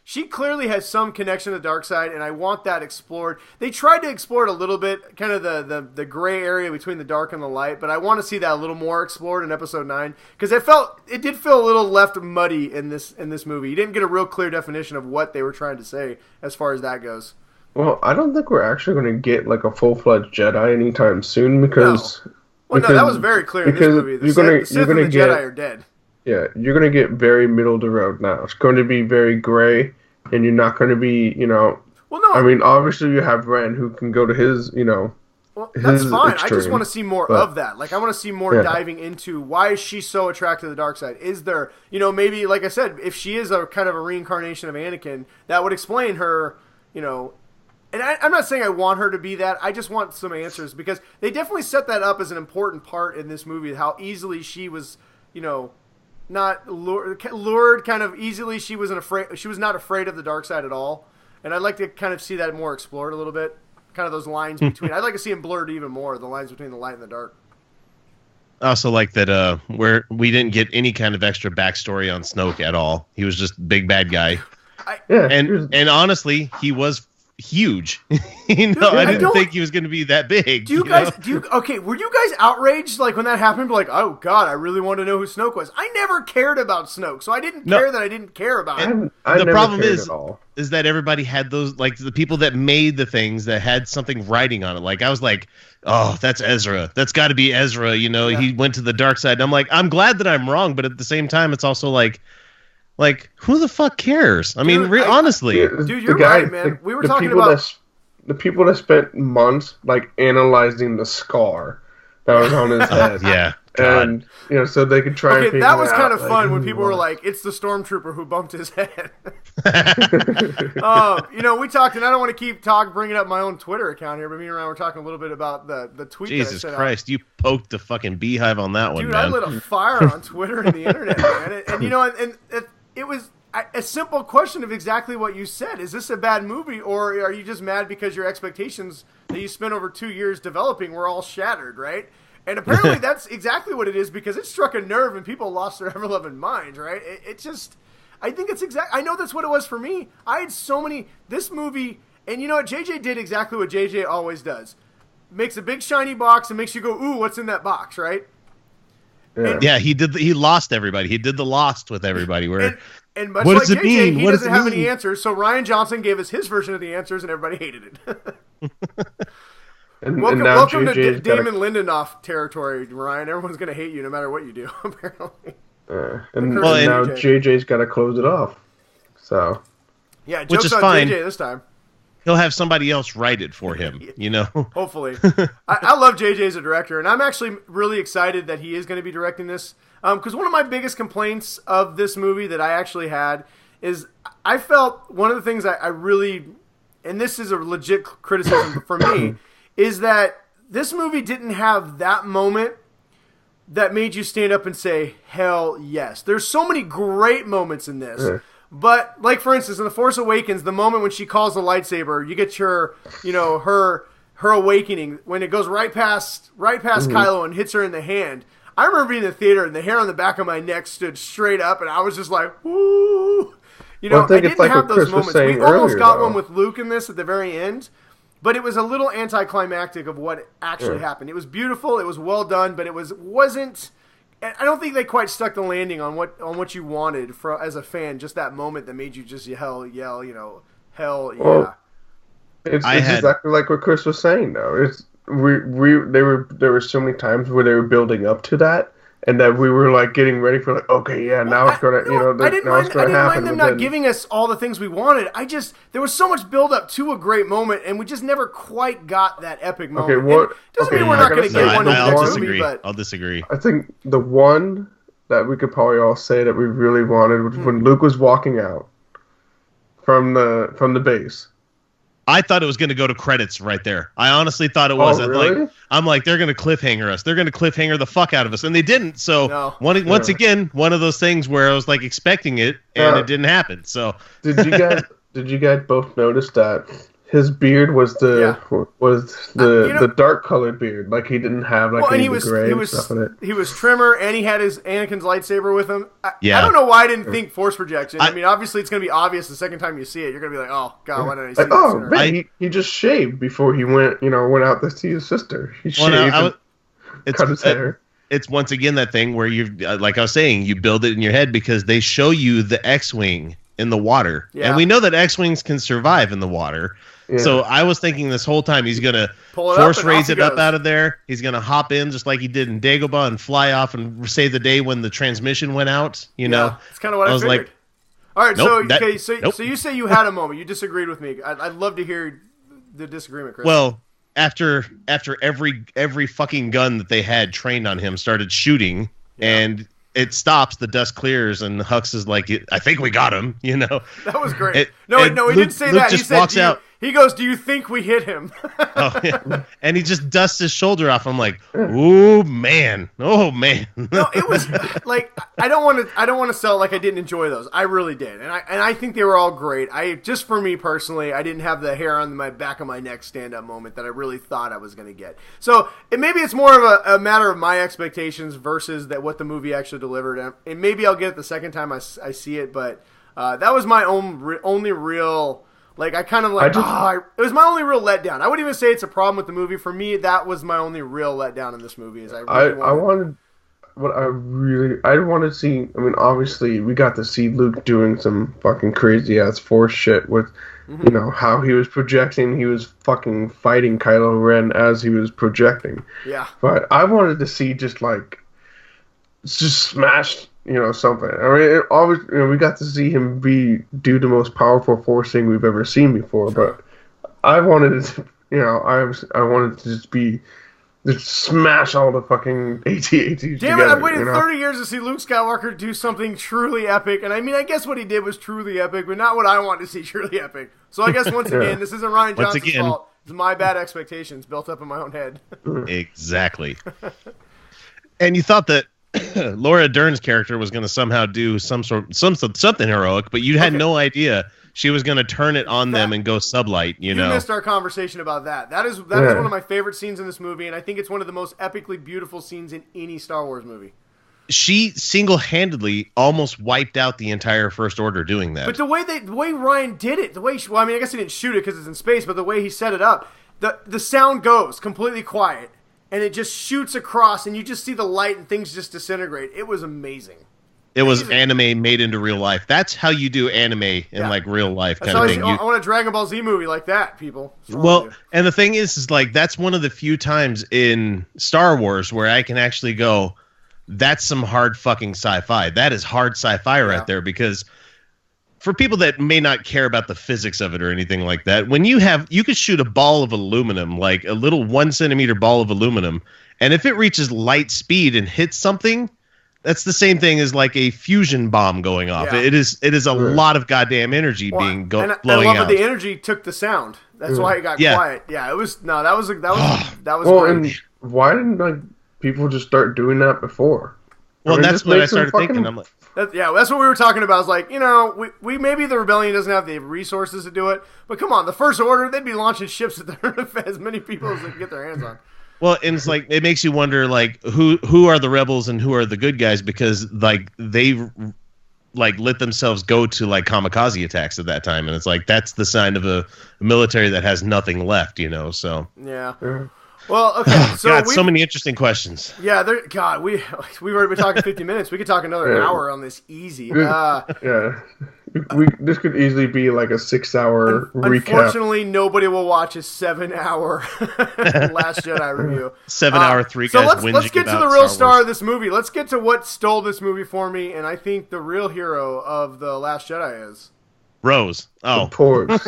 She clearly has some connection to the dark side, and I want that explored. They tried to explore it a little bit, kind of the gray area between the dark and the light, but I want to see that a little more explored in Episode 9, because it did feel a little left muddy in this movie. You didn't get a real clear definition of what they were trying to say as far as that goes. Well, I don't think we're actually going to get like a full-fledged Jedi anytime soon, because... No. Well, no, that was very clear in this movie. The Sith and the Jedi are dead. Yeah, you're going to get very middle of the road now. It's going to be very gray, and you're not going to be, you know... Well, no. I mean, obviously you have Ren who can go to his, you know... Well, that's fine. Extreme, I just want to see more of that. Like, I want to see more diving into why is she so attracted to the dark side? Is there, you know, maybe, like I said, if she is a kind of a reincarnation of Anakin, that would explain her, you know... And I'm not saying I want her to be that. I just want some answers, because they definitely set that up as an important part in this movie, how easily she was, you know, not lured kind of easily. She was not afraid of the dark side at all. And I'd like to kind of see that more explored a little bit, kind of those lines between. I'd like to see them blurred even more, the lines between the light and the dark. I also like that where we didn't get any kind of extra backstory on Snoke at all. He was just big bad guy. And honestly, he was huge. I didn't think he was going to be that big. Were you guys outraged like when that happened? Like, oh god, I really want to know who Snoke was. I never cared about Snoke, so I didn't care that I didn't care about him. The problem is that everybody had those, like the people that made the things that had something writing on it. Like I was like, oh, that's Ezra. That's got to be Ezra. You know, he went to the dark side. And I'm like, I'm glad that I'm wrong, but at the same time, it's also like, who the fuck cares? I mean, honestly. Dude, you're right, man. We were talking about... The people that spent months, like, analyzing the scar that was on his head. Yeah. God. And, you know, so they could try and figure that was out, kind of fun when people were like, it's the stormtrooper who bumped his head. You know, we talked, and I don't want to keep bringing up my own Twitter account here, but me and Ryan were talking a little bit about the tweet Jesus that I sent Christ, you poked the fucking beehive on that one, dude, man. I lit a fire on Twitter and the internet, man. And you know, and it was a simple question of exactly what you said. Is this a bad movie, or are you just mad because your expectations that you spent over 2 years developing were all shattered, right? And apparently that's exactly what it is, because it struck a nerve and people lost their ever-loving minds, right? It just... I think it's I know that's what it was for me. I had so many... This movie... And you know what? JJ did exactly what JJ always does. Makes a big shiny box and makes you go, ooh, what's in that box, right? Yeah, he did. He lost everybody. He did the lost with everybody. And much like JJ, he doesn't have any answers. So Ryan Johnson gave us his version of the answers, and everybody hated it. Welcome to Damon Lindelof territory, Ryan. Everyone's going to hate you no matter what you do, apparently. And now JJ's got to close it off. So yeah, joke's on fine. JJ this time. He'll have somebody else write it for him, you know? Hopefully. I love JJ as a director, and I'm actually really excited that he is going to be directing this. Because one of my biggest complaints of this movie that I actually had is I felt one of the things I really, and this is a legit criticism for me, is that this movie didn't have that moment that made you stand up and say, hell yes. There's so many great moments in this. But like for instance, in The Force Awakens, the moment when she calls the lightsaber, you get your, her awakening when it goes right past Kylo and hits her in the hand. I remember being in the theater and the hair on the back of my neck stood straight up, and I was just like, woo. I didn't have those moments. We almost got one with Luke in this at the very end, but it was a little anticlimactic of what actually happened. It was beautiful, it was well done, but it wasn't. I don't think they quite stuck the landing on what you wanted as a fan. Just that moment that made you just yell, hell yeah. Well, it's exactly like what Chris was saying, though. There were so many times where they were building up to that, and that we were like getting ready for like, okay, yeah, now it's gonna, I didn't mind them not giving us all the things we wanted. There was so much build up to a great moment, and we just never quite got that epic moment. Okay, doesn't mean we're not going to get one. I'll disagree. I think the one that we could probably all say that we really wanted was when Luke was walking out from the base. I thought it was going to go to credits right there. I honestly thought it was. Oh, really? I'm like, they're going to cliffhanger us. They're going to cliffhanger the fuck out of us, and they didn't. So once again, one of those things where I was like expecting it, and it didn't happen. So did you guys both notice that his beard was the dark colored beard? Like he didn't have any gray stuff in it. He was trimmer, and he had his Anakin's lightsaber with him. I don't know why I didn't think force projection. I mean, obviously it's going to be obvious the second time you see it. You're going to be like, oh god, why didn't I see that sooner? Man, he just shaved before he went out to see his sister. He shaved cut his hair. It's once again that thing where you, like I was saying, you build it in your head because they show you the X-wing in the water, and we know that X-wings can survive in the water. Yeah. So I was thinking this whole time he's going to force raise it up out of there. He's going to hop in just like he did in Dagobah and fly off and save the day when the transmission went out. Know, it's kind of what I was figured. Like, all right, so you say you had a moment. You disagreed with me. I'd love to hear the disagreement, Chris. Well, after every fucking gun that they had trained on him started shooting, and it stops, the dust clears, and Hux is like, I think we got him, That was great. He didn't say Luke that. Just walks out. He goes, do you think we hit him? Oh, yeah. And he just dusts his shoulder off. I'm like, oh man. No, it was like, I don't want to sell it like I didn't enjoy those. I really did. And I think they were all great. Just for me personally, I didn't have the hair on my back of my neck stand up moment that I really thought I was going to get. So maybe it's more of a matter of my expectations versus what the movie actually delivered. And maybe I'll get it the second time I see it. But that was my only real... Like, I kind of like, it was my only real letdown. I wouldn't even say it's a problem with the movie. For me, that was my only real letdown in this movie. I wanted to see, I mean, obviously, we got to see Luke doing some fucking crazy-ass Force shit with, how he was projecting. He was fucking fighting Kylo Ren as he was projecting. Yeah. But I wanted to see just smash... something. I mean, it always, we got to see him do the most powerful Force thing we've ever seen before. Sure. But I wanted to, I wanted to just smash all the fucking AT-ATs together. Damn it! I've waited 30 years to see Luke Skywalker do something truly epic, and I mean, I guess what he did was truly epic, but not what I wanted to see truly epic. So I guess once again, this isn't Rian Johnson's fault. It's my bad expectations built up in my own head. Exactly. And you thought that Laura Dern's character was going to somehow do something heroic, but you had no idea she was going to turn it on them and go sublight. You missed our conversation about that. That is one of my favorite scenes in this movie, and I think it's one of the most epically beautiful scenes in any Star Wars movie. She single-handedly almost wiped out the entire First Order doing that. But the way Ryan did it, I guess he didn't shoot it because it's in space, but the way he set it up, the sound goes completely quiet. And it just shoots across, and you just see the light, and things just disintegrate. It was amazing. It was anime made into real life. That's how you do anime in real life kind of thing. I want a Dragon Ball Z movie like that, people. And the thing is like that's one of the few times in Star Wars where I can actually go, that's some hard fucking sci-fi. That is hard sci-fi right there, because for people that may not care about the physics of it or anything like that, when you could shoot a ball of aluminum, like a little 1 centimeter ball of aluminum, and if it reaches light speed and hits something, that's the same thing as like a fusion bomb going off. Yeah. It is a lot of goddamn energy blowing out. I love that the energy took the sound. That's why it got quiet. Yeah, it was that was well, great. And why didn't people just start doing that before? Well, that's what I started thinking. I'm like, That's what we were talking about. It's like, we maybe the rebellion doesn't have the resources to do it, but come on, the First Order, they'd be launching ships at as many people as they can get their hands on. Well, and it's like it makes you wonder, like who are the rebels and who are the good guys, because like they like let themselves go to like kamikaze attacks at that time, and it's like that's the sign of a military that has nothing left, So yeah. Well, okay. So God, so many interesting questions. Yeah, we've already been talking 50 minutes. We could talk another hour on this easy. This could easily be like a 6-hour recap. Unfortunately, nobody will watch a 7-hour Last Jedi review. 7-hour 3 so guys. Let's get to the real star of this movie. Let's get to what stole this movie for me, and I think the real hero of the Last Jedi is Rose. Oh, the porgs.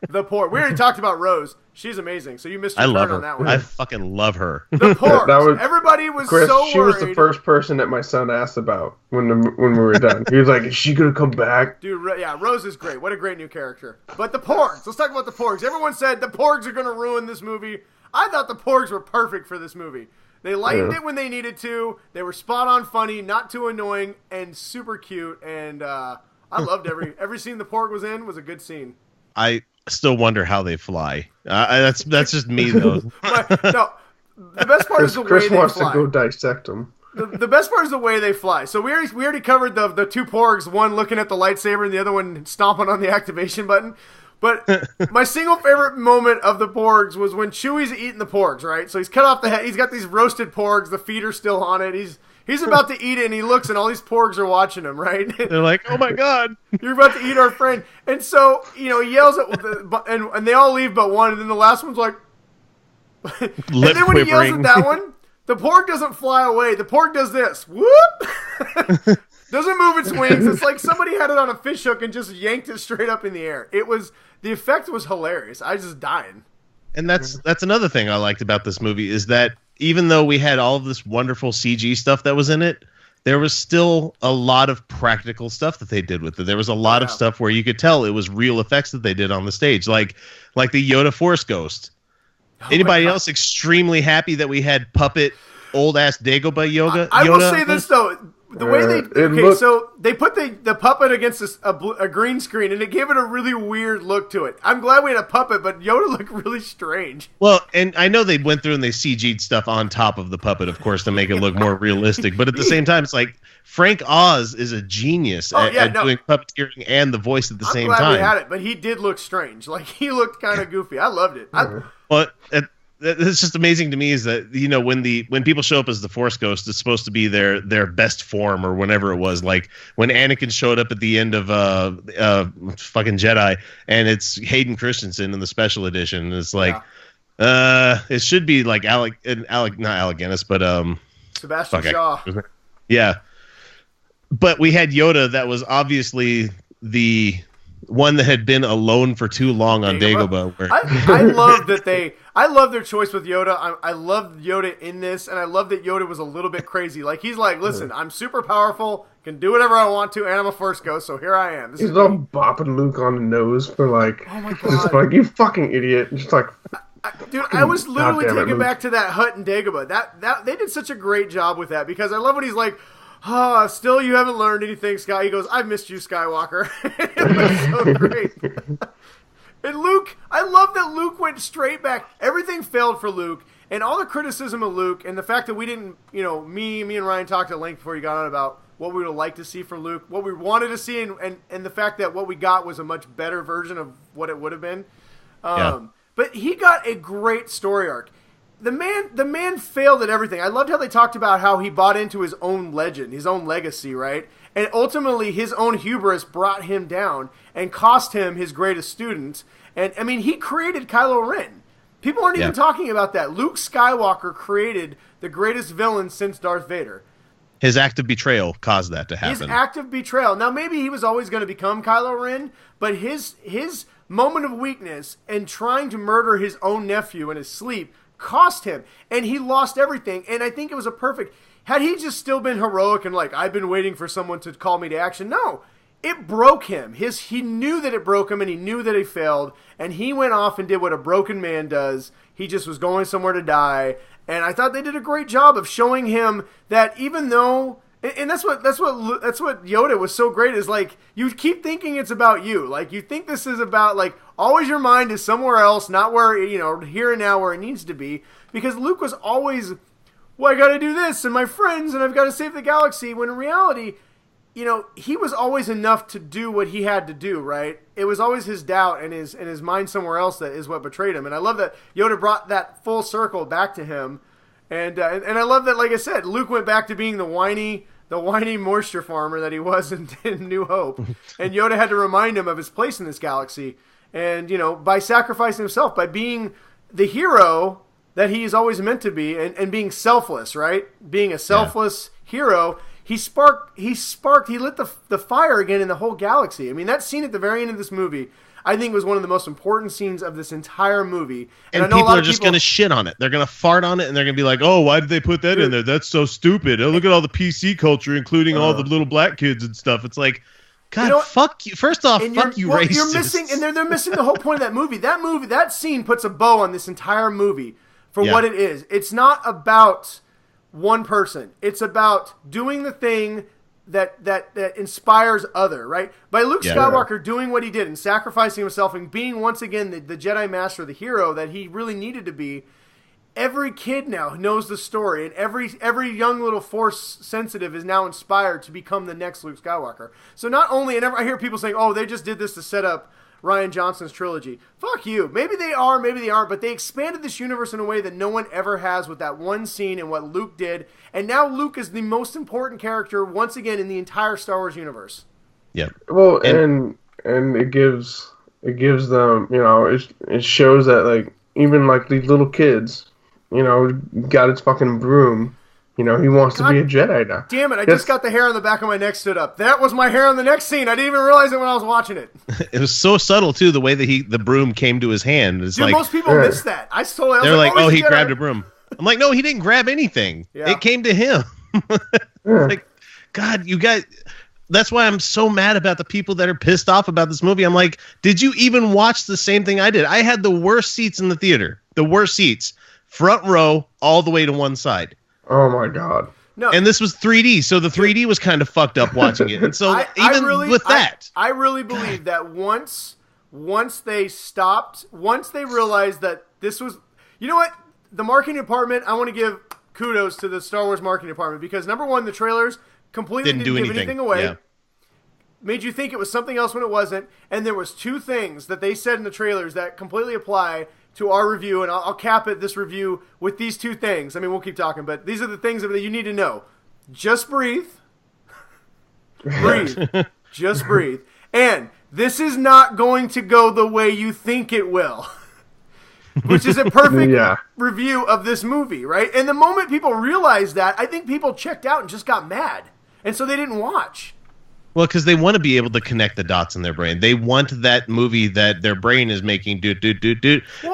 The porg. We already talked about Rose. She's amazing. So you missed your turn on that one. I fucking love her. The porgs. Everybody was Chris, so worried. She was the first person that my son asked about when we were done. He was like, "Is she gonna come back?" Dude, yeah, Rose is great. What a great new character. But the porgs. Let's talk about the porgs. Everyone said the porgs are gonna ruin this movie. I thought the porgs were perfect for this movie. They lightened it when they needed to. They were spot on funny, not too annoying, and super cute. And I loved every scene the porg was in was a good scene. I still wonder how they fly. That's just me though. No, the best part is the way they fly. Chris wants to go dissect them. The best part is the way they fly. So we already covered the two porgs, one looking at the lightsaber and the other one stomping on the activation button. But my single favorite moment of the porgs was when Chewie's eating the porgs, right? So he's cut off the head. He's got these roasted porgs. The feet are still on it. He's about to eat it, and he looks, and all these porgs are watching him, right? They're like, "Oh my god, you're about to eat our friend!" And so he yells at and they all leave but one, and then the last one's like, and then when he yells at that one, the porg doesn't fly away. The porg does this, whoop, doesn't move its wings. It's like somebody had it on a fish hook and just yanked it straight up in the air. The effect was hilarious. I was just dying. And that's another thing I liked about this movie is that even though we had all of this wonderful CG stuff that was in it, there was still a lot of practical stuff that they did with it. There was a lot of stuff where you could tell it was real effects that they did on the stage, like the Yoda Force Ghost. Anybody else extremely happy that we had puppet old ass Dagobah Yoda? I will say this though. The way so they put the puppet against a green screen, and it gave it a really weird look to it. I'm glad we had a puppet, but Yoda looked really strange. Well, and I know they went through and they CG'd stuff on top of the puppet, of course, to make it look more realistic. But at the same time, it's like Frank Oz is a genius at doing puppeteering and the voice at the same time. I'm glad we had it, but he did look strange. Like, he looked kind of goofy. I loved it. But it's just amazing to me is that when people show up as the Force Ghost, it's supposed to be their best form or whenever it was. Like when Anakin showed up at the end of fucking Jedi, and it's Hayden Christensen in the special edition. And it's like it should be like not Alec Guinness, but Sebastian Shaw. Yeah, but we had Yoda that was obviously the one that had been alone for too long on Dagobah. I love their choice with Yoda. I love Yoda in this, and I love that Yoda was a little bit crazy. Like, he's like, listen, I'm super powerful, can do whatever I want to, and I'm a Force Ghost, so here I am. He's all bopping Luke on the nose for like, oh my God. Just like, you fucking idiot. Just like, dude, I was literally taken back to that hut in Dagobah. That they did such a great job with that, because I love when he's like, still you haven't learned anything, Sky. He goes, I've missed you, Skywalker. It was so great. And Luke, I love that Luke went straight back. Everything failed for Luke, and all the criticism of Luke, and the fact that we didn't, me and Ryan talked at length before you got on about what we would have liked to see for Luke, what we wanted to see, and the fact that what we got was a much better version of what it would have been. But he got a great story arc. The man failed at everything. I loved how they talked about how he bought into his own legend, his own legacy, right? And ultimately, his own hubris brought him down and cost him his greatest student. And, I mean, he created Kylo Ren. People aren't even talking about that. Luke Skywalker created the greatest villain since Darth Vader. His act of betrayal caused that to happen. His act of betrayal. Now, maybe he was always going to become Kylo Ren, but his moment of weakness and trying to murder his own nephew in his sleep cost him, and he lost everything. And I think it was a perfect... Had he just still been heroic and like, I've been waiting for someone to call me to action, no. It broke him. He knew that it broke him, and he knew that he failed, and he went off and did what a broken man does. He just was going somewhere to die, and I thought they did a great job of showing him that even though And that's what Yoda was so great is like you keep thinking it's about you. Like you think this is about like always your mind is somewhere else, not where here and now where it needs to be. Because Luke was always, well, I got to do this and my friends and I've got to save the galaxy. When in reality, he was always enough to do what he had to do. Right? It was always his doubt and his mind somewhere else that is what betrayed him. And I love that Yoda brought that full circle back to him. And I love that, like I said, Luke went back to being the whiny moisture farmer that he was in New Hope. And Yoda had to remind him of his place in this galaxy. And, by sacrificing himself, by being the hero that he's always meant to be and being selfless, right? Being a selfless hero, he lit the fire again in the whole galaxy. I mean, that scene at the very end of this movie, I think was one of the most important scenes of this entire movie. And people are just going to shit on it. They're going to fart on it, and they're going to be like, oh, why did they put that in there? That's so stupid. Oh, look at all the PC culture, including all the little black kids and stuff. It's like, God, fuck you. First off, fuck you, racists. You're missing, and they're missing the whole point of that movie. That scene puts a bow on this entire movie for what it is. It's not about one person. It's about doing the thing that inspires other, right? By Luke Skywalker doing what he did and sacrificing himself and being once again the Jedi Master, the hero that he really needed to be. Every kid now knows the story, and every young little Force sensitive is now inspired to become the next Luke Skywalker. So not only, and I hear people saying, "Oh, they just did this to set up Rian Johnson's trilogy." Fuck you. Maybe they are, maybe they aren't, but they expanded this universe in a way that no one ever has with that one scene and what Luke did. And now Luke is the most important character once again in the entire Star Wars universe. Yeah. Well, and it gives them, it shows that like even like these little kids, got his fucking broom. He wants to be a Jedi now. Damn it, I just got the hair on the back of my neck stood up. That was my hair on the next scene. I didn't even realize it when I was watching it. It was so subtle, too, the way that the broom came to his hand. It's like, most people miss that. They're like, oh, he grabbed a broom. I'm like, no, he didn't grab anything. Yeah. It came to him. Like, God, you guys... That's why I'm so mad about the people that are pissed off about this movie. I'm like, did you even watch the same thing I did? I had the worst seats in the theater. The worst seats. Front row, all the way to one side. Oh my God! No, and this was 3D, so the 3D was kind of fucked up watching it. And so I really believe that once they stopped, once they realized that this was, you know what, the marketing department. I want to give kudos to the Star Wars marketing department because number one, the trailers completely didn't give anything away. Yeah. Made you think it was something else when it wasn't, and there was two things that they said in the trailers that completely apply to our review, and I'll cap this review with these two things. I mean, we'll keep talking, but these are the things that you need to know. Just breathe. Breathe. Just breathe. And this is not going to go the way you think it will. Which is a perfect review of this movie, right? And the moment people realized that, I think people checked out and just got mad. And so they didn't watch. Well, because they want to be able to connect the dots in their brain. They want that movie that their brain is making do.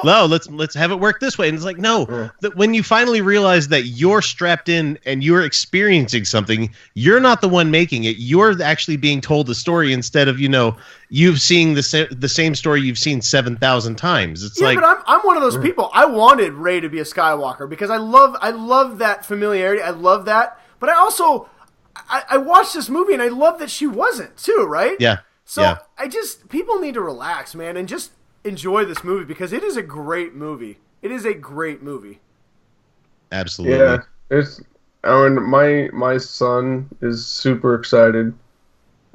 Well, let's have it work this way. And it's like, no. When you finally realize that you're strapped in and you're experiencing something, you're not the one making it. You're actually being told the story instead of you've seen the same story you've seen 7,000 times. It's like, but I'm one of those people. I wanted Rey to be a Skywalker because I love that familiarity. I love that, but I also. I watched this movie and I love that she wasn't too, right? Yeah. So people need to relax, man, and just enjoy this movie because it is a great movie. It is a great movie. Absolutely. Yeah. My son is super excited.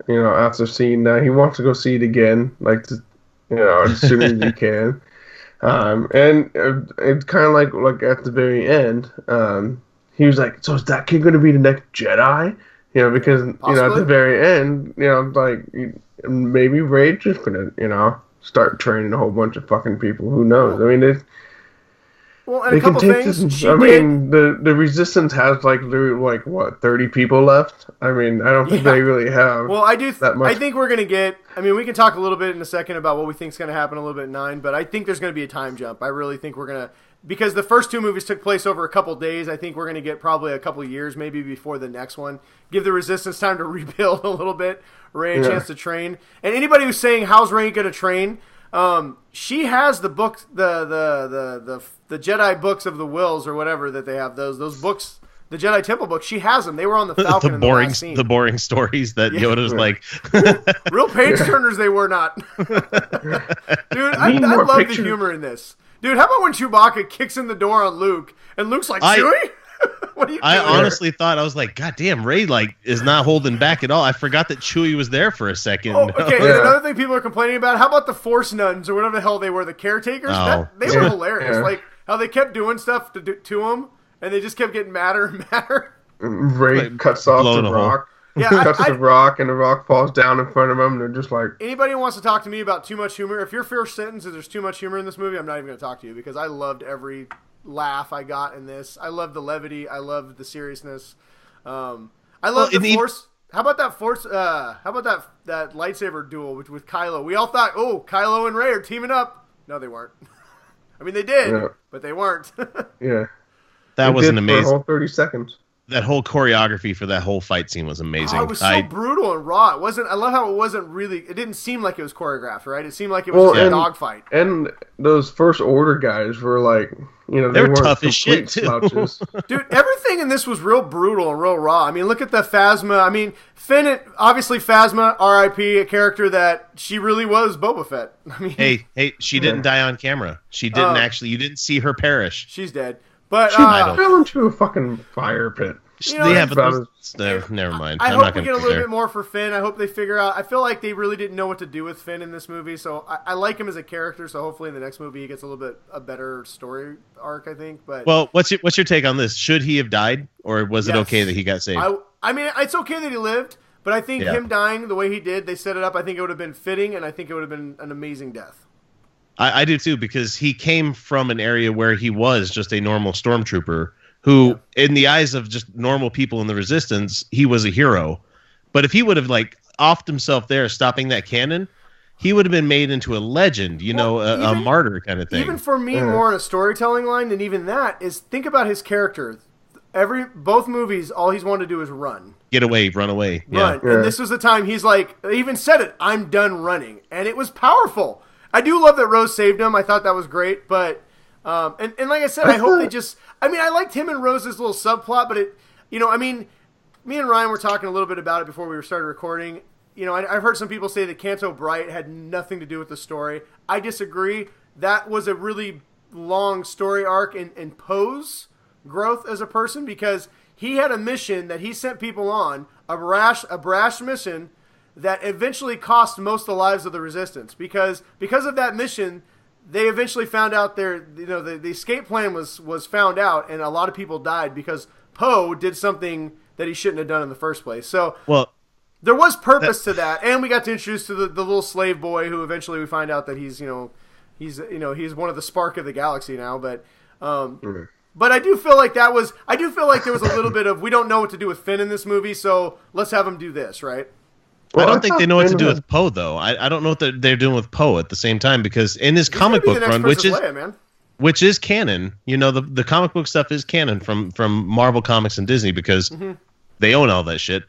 After seeing that, he wants to go see it again, as soon as he can. And it's kind of like at the very end, he was like, "So is that kid going to be the next Jedi?" Because Possibly. At the very end, maybe Rey's just gonna start training a whole bunch of fucking people. Who knows? I mean, and a couple things. The Resistance has literally 30 people left. I mean, I don't think they really have. Well, I do. That much. I think we're gonna get. I mean, we can talk a little bit in a second about what we think is gonna happen a little bit in 9, but I think there's gonna be a time jump. I really think we're gonna. Because the first two movies took place over a couple days, I think we're going to get probably a couple years maybe before the next one. Give the Resistance time to rebuild a little bit, Rey a chance to train. And anybody who's saying, how's Rey going to train? She has the books, the Jedi books of the Wills or whatever that they have. Those books, the Jedi Temple book. She has them. They were on the Falcon in the last scene. The boring stories that Yoda's like. Real page turners they were not. Dude, I love the humor in this. Dude, how about when Chewbacca kicks in the door on Luke and Luke's like, Chewie? What are you doing? I honestly thought, I was like, God damn, Rey is not holding back at all. I forgot that Chewie was there for a second. Oh, okay, and another thing people are complaining about, how about the Force nuns or whatever the hell they were, the caretakers? They were hilarious. Like, how they kept doing stuff to them, and they just kept getting madder and madder. Rey cuts off the rock. Yeah, cuts the rock, and the rock falls down in front of them. And they're just like, anybody who wants to talk to me about too much humor, if your first sentence is there's too much humor in this movie, I'm not even going to talk to you because I loved every laugh I got in this. I loved the levity. I loved the seriousness. I love the Force. How about that Force? How about that lightsaber duel with Kylo? We all thought, oh, Kylo and Rey are teaming up. No, they weren't. I mean, they did, but they weren't. Yeah, that was an amazing. For a whole 30 seconds. That whole choreography for that whole fight scene was amazing. Oh, it was so brutal and raw. It wasn't. I love how it wasn't really. It didn't seem like it was choreographed, right? It seemed like it was a dogfight. And those First Order guys were like, they weren't tough as shit too. Dude, everything in this was real brutal and real raw. I mean, look at the Phasma. I mean, Finn. Obviously, Phasma, R.I.P., a character that she really was Boba Fett. I mean, hey, she didn't die on camera. She didn't actually. You didn't see her perish. She's dead. But she fell into a fucking fire pit. Never mind. I hope we get a little bit more for Finn. I hope they figure out. I feel like they really didn't know what to do with Finn in this movie, so I like him as a character. So hopefully in the next movie he gets a better story arc. I think. But what's your take on this? Should he have died, or was it okay that he got saved? I mean, it's okay that he lived, but I think him dying the way he did, they set it up. I think it would have been fitting, and I think it would have been an amazing death. I do too, because he came from an area where he was just a normal stormtrooper who, in the eyes of just normal people in the Resistance, he was a hero. But if he would have offed himself there, stopping that cannon, he would have been made into a legend, a martyr kind of thing. Even for me, more in a storytelling line than even that is think about his character. Both movies, all he's wanted to do is run. Get away, run away. Run. Yeah. And this was the time he's like, he even said it, I'm done running. And it was powerful. I do love that Rose saved him. I thought that was great, but and like I said, I hope they just. I mean, I liked him and Rose's little subplot, but me and Ryan were talking a little bit about it before we started recording. I've heard some people say that Canto Bright had nothing to do with the story. I disagree. That was a really long story arc in Poe's growth as a person because he had a mission that he sent people on, a brash mission that eventually cost most of the lives of the Resistance because of that mission, they eventually found out the escape plan was found out, and a lot of people died because Poe did something that he shouldn't have done in the first place. So there was purpose to that, and we got to introduce to the little slave boy who eventually we find out that he's one of the spark of the galaxy now. But but I do feel like there was a little bit of we don't know what to do with Finn in this movie, so let's have him do this, right? Well, I don't think they know what to do with Poe, though. I don't know what they're doing with Poe at the same time, because in his comic book run, which is canon, the comic book stuff is canon from Marvel Comics and Disney, because they own all that shit.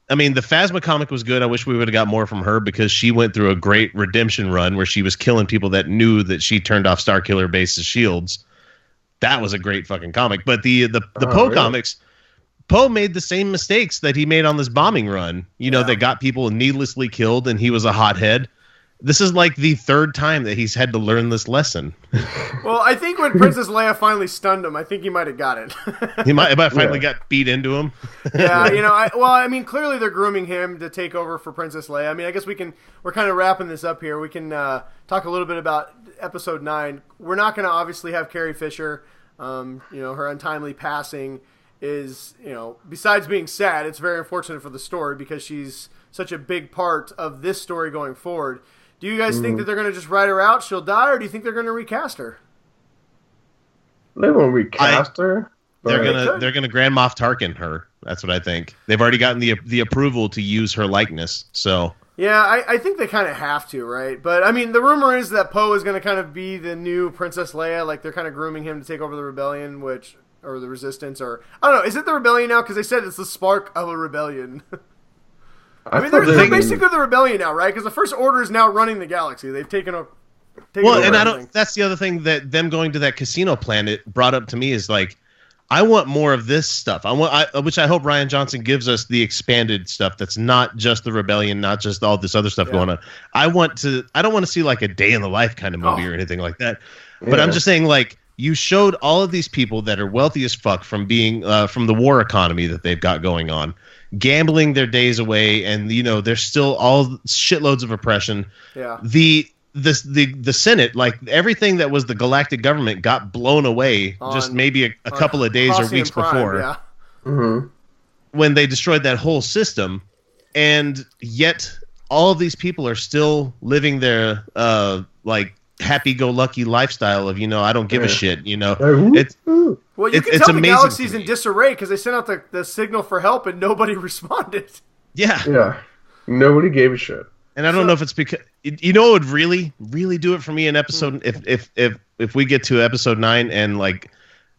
I mean, the Phasma comic was good. I wish we would have got more from her, because she went through a great redemption run where she was killing people that knew that she turned off Starkiller Base's shields. That was a great fucking comic. But the Poe comics... Poe made the same mistakes that he made on this bombing run, that got people needlessly killed, and he was a hothead. This is like the third time that he's had to learn this lesson. Well, I think when Princess Leia finally stunned him, I think he might have got it. He might finally got beat into him. Yeah, clearly they're grooming him to take over for Princess Leia. I mean, I guess we're kind of wrapping this up here. We can talk a little bit about Episode 9. We're not going to obviously have Carrie Fisher. Her untimely passing is, besides being sad, it's very unfortunate for the story because she's such a big part of this story going forward. Do you guys think that they're going to just write her out, she'll die, or do you think they're going to recast her? They won't recast her. They're gonna Grand Moff Tarkin her. That's what I think. They've already gotten the approval to use her likeness. So yeah, I think they kind of have to, right? But I mean, the rumor is that Poe is going to kind of be the new Princess Leia. Like they're kind of grooming him to take over the rebellion, or the Resistance, or I don't know. Is it the rebellion now? Because they said it's the spark of a rebellion. I mean, they're basically the rebellion now, right? Because the First Order is now running the galaxy. They've taken over. And I don't. That's the other thing that them going to that casino planet brought up to me is like, I want more of this stuff. Which I hope Rian Johnson gives us the expanded stuff. That's not just the rebellion, not just all this other stuff going on. I don't want to see like a day in the life kind of movie or anything like that. But I'm just saying, like, you showed all of these people that are wealthy as fuck from being from the war economy that they've got going on, gambling their days away, and there's still all shitloads of oppression. Yeah. The Senate, like everything that was the galactic government, got blown away just maybe a couple of days or weeks before, when they destroyed that whole system, and yet all of these people are still living their like happy-go-lucky lifestyle of I don't give a shit. It's well, you can tell the galaxy's in disarray because they sent out the signal for help and nobody responded. Yeah, nobody gave a shit. And I don't know if it's because it would really, really do it for me in episode if we get to episode 9 and like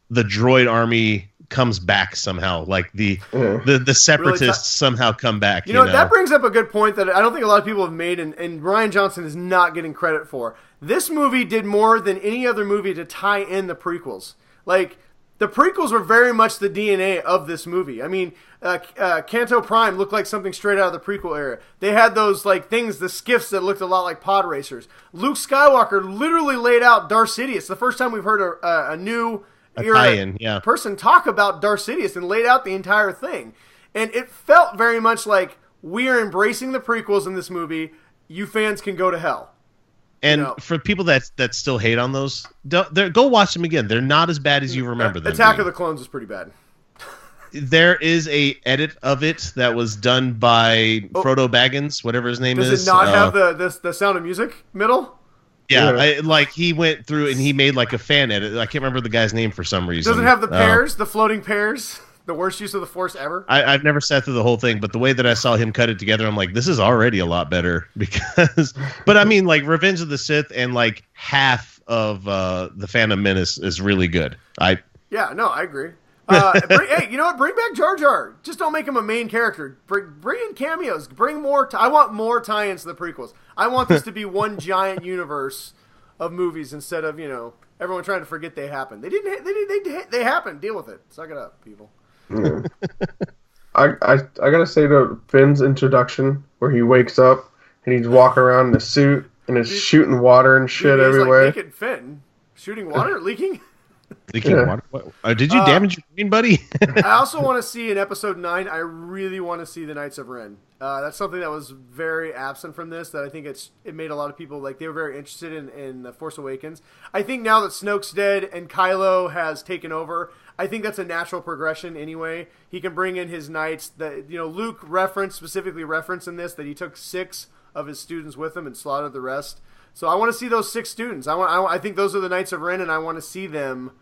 the droid army comes back somehow, like the separatists really somehow come back. That brings up a good point that I don't think a lot of people have made, and Rian Johnson is not getting credit for. This movie did more than any other movie to tie in the prequels. Like, the prequels were very much the DNA of this movie. I mean, Canto Prime looked like something straight out of the prequel era. They had those like things, the skiffs that looked a lot like pod racers. Luke Skywalker literally laid out Darth Sidious. The first time we've heard a new era person talk about Darth Sidious and laid out the entire thing. And it felt very much like we're embracing the prequels in this movie. You fans can go to hell. And for people that still hate on those, go watch them again. They're not as bad as you remember them. Attack of the Clones is pretty bad. There is a edit of it that was done by Frodo Baggins, whatever his name is. Does it not have the Sound of Music middle? Yeah, he went through and he made like a fan edit. I can't remember the guy's name for some reason. Does it have the pairs, the floating pairs? The worst use of the Force ever? I've never sat through the whole thing, but the way that I saw him cut it together, I'm like, this is already a lot better. But I mean, like, Revenge of the Sith and like half of the Phantom Menace is really good. I agree. Hey, you know what? Bring back Jar Jar. Just don't make him a main character. Bring in cameos. Bring more. I want more tie-ins to the prequels. I want this to be one giant universe of movies instead of everyone trying to forget they happened. They didn't. They happened. Deal with it. Suck it up, people. Yeah. I gotta say though, Finn's introduction where he wakes up and he's walking around in a suit and is shooting water and shit everywhere. Like naked Finn shooting water, leaking water. Did you damage your brain, buddy? I also want to see in episode 9. I really want to see the Knights of Ren. That's something that was very absent from this. That I think it made a lot of people they were very interested in the Force Awakens. I think now that Snoke's dead and Kylo has taken over, I think that's a natural progression anyway. He can bring in his knights. Luke specifically referenced in this that he took 6 of his students with him and slaughtered the rest. So I want to see those 6 students. I think those are the Knights of Ren, and I want to see them.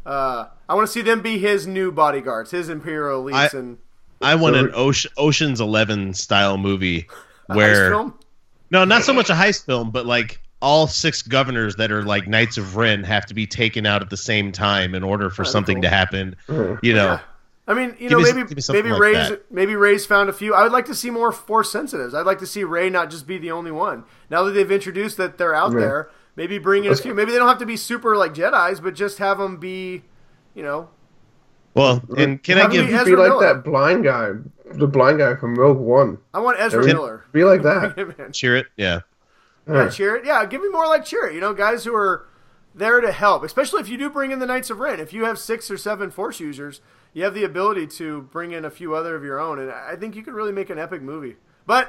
I want to see them be his new bodyguards, his Imperial elites. I want an Ocean's 11 style movie where heist film? No, not so much a heist film, but like all 6 governors that are like Knights of Ren have to be taken out at the same time in order for something to happen. Yeah. I mean, maybe Rey's found a few. I would like to see more Force sensitives. I'd like to see Rey not just be the only one. Now that they've introduced that they're out there, maybe bring in a few. Maybe they don't have to be super like Jedis, but just have them be, Well, and can I give be like Miller. That blind guy, the blind guy from Rogue One? I want Ezra Miller. Be like that. Cheer it, yeah. Cheer it. Yeah, give me more like Cheer it. Guys who are there to help, especially if you do bring in the Knights of Ren. If you have 6 or 7 Force users, you have the ability to bring in a few other of your own, and I think you could really make an epic movie. But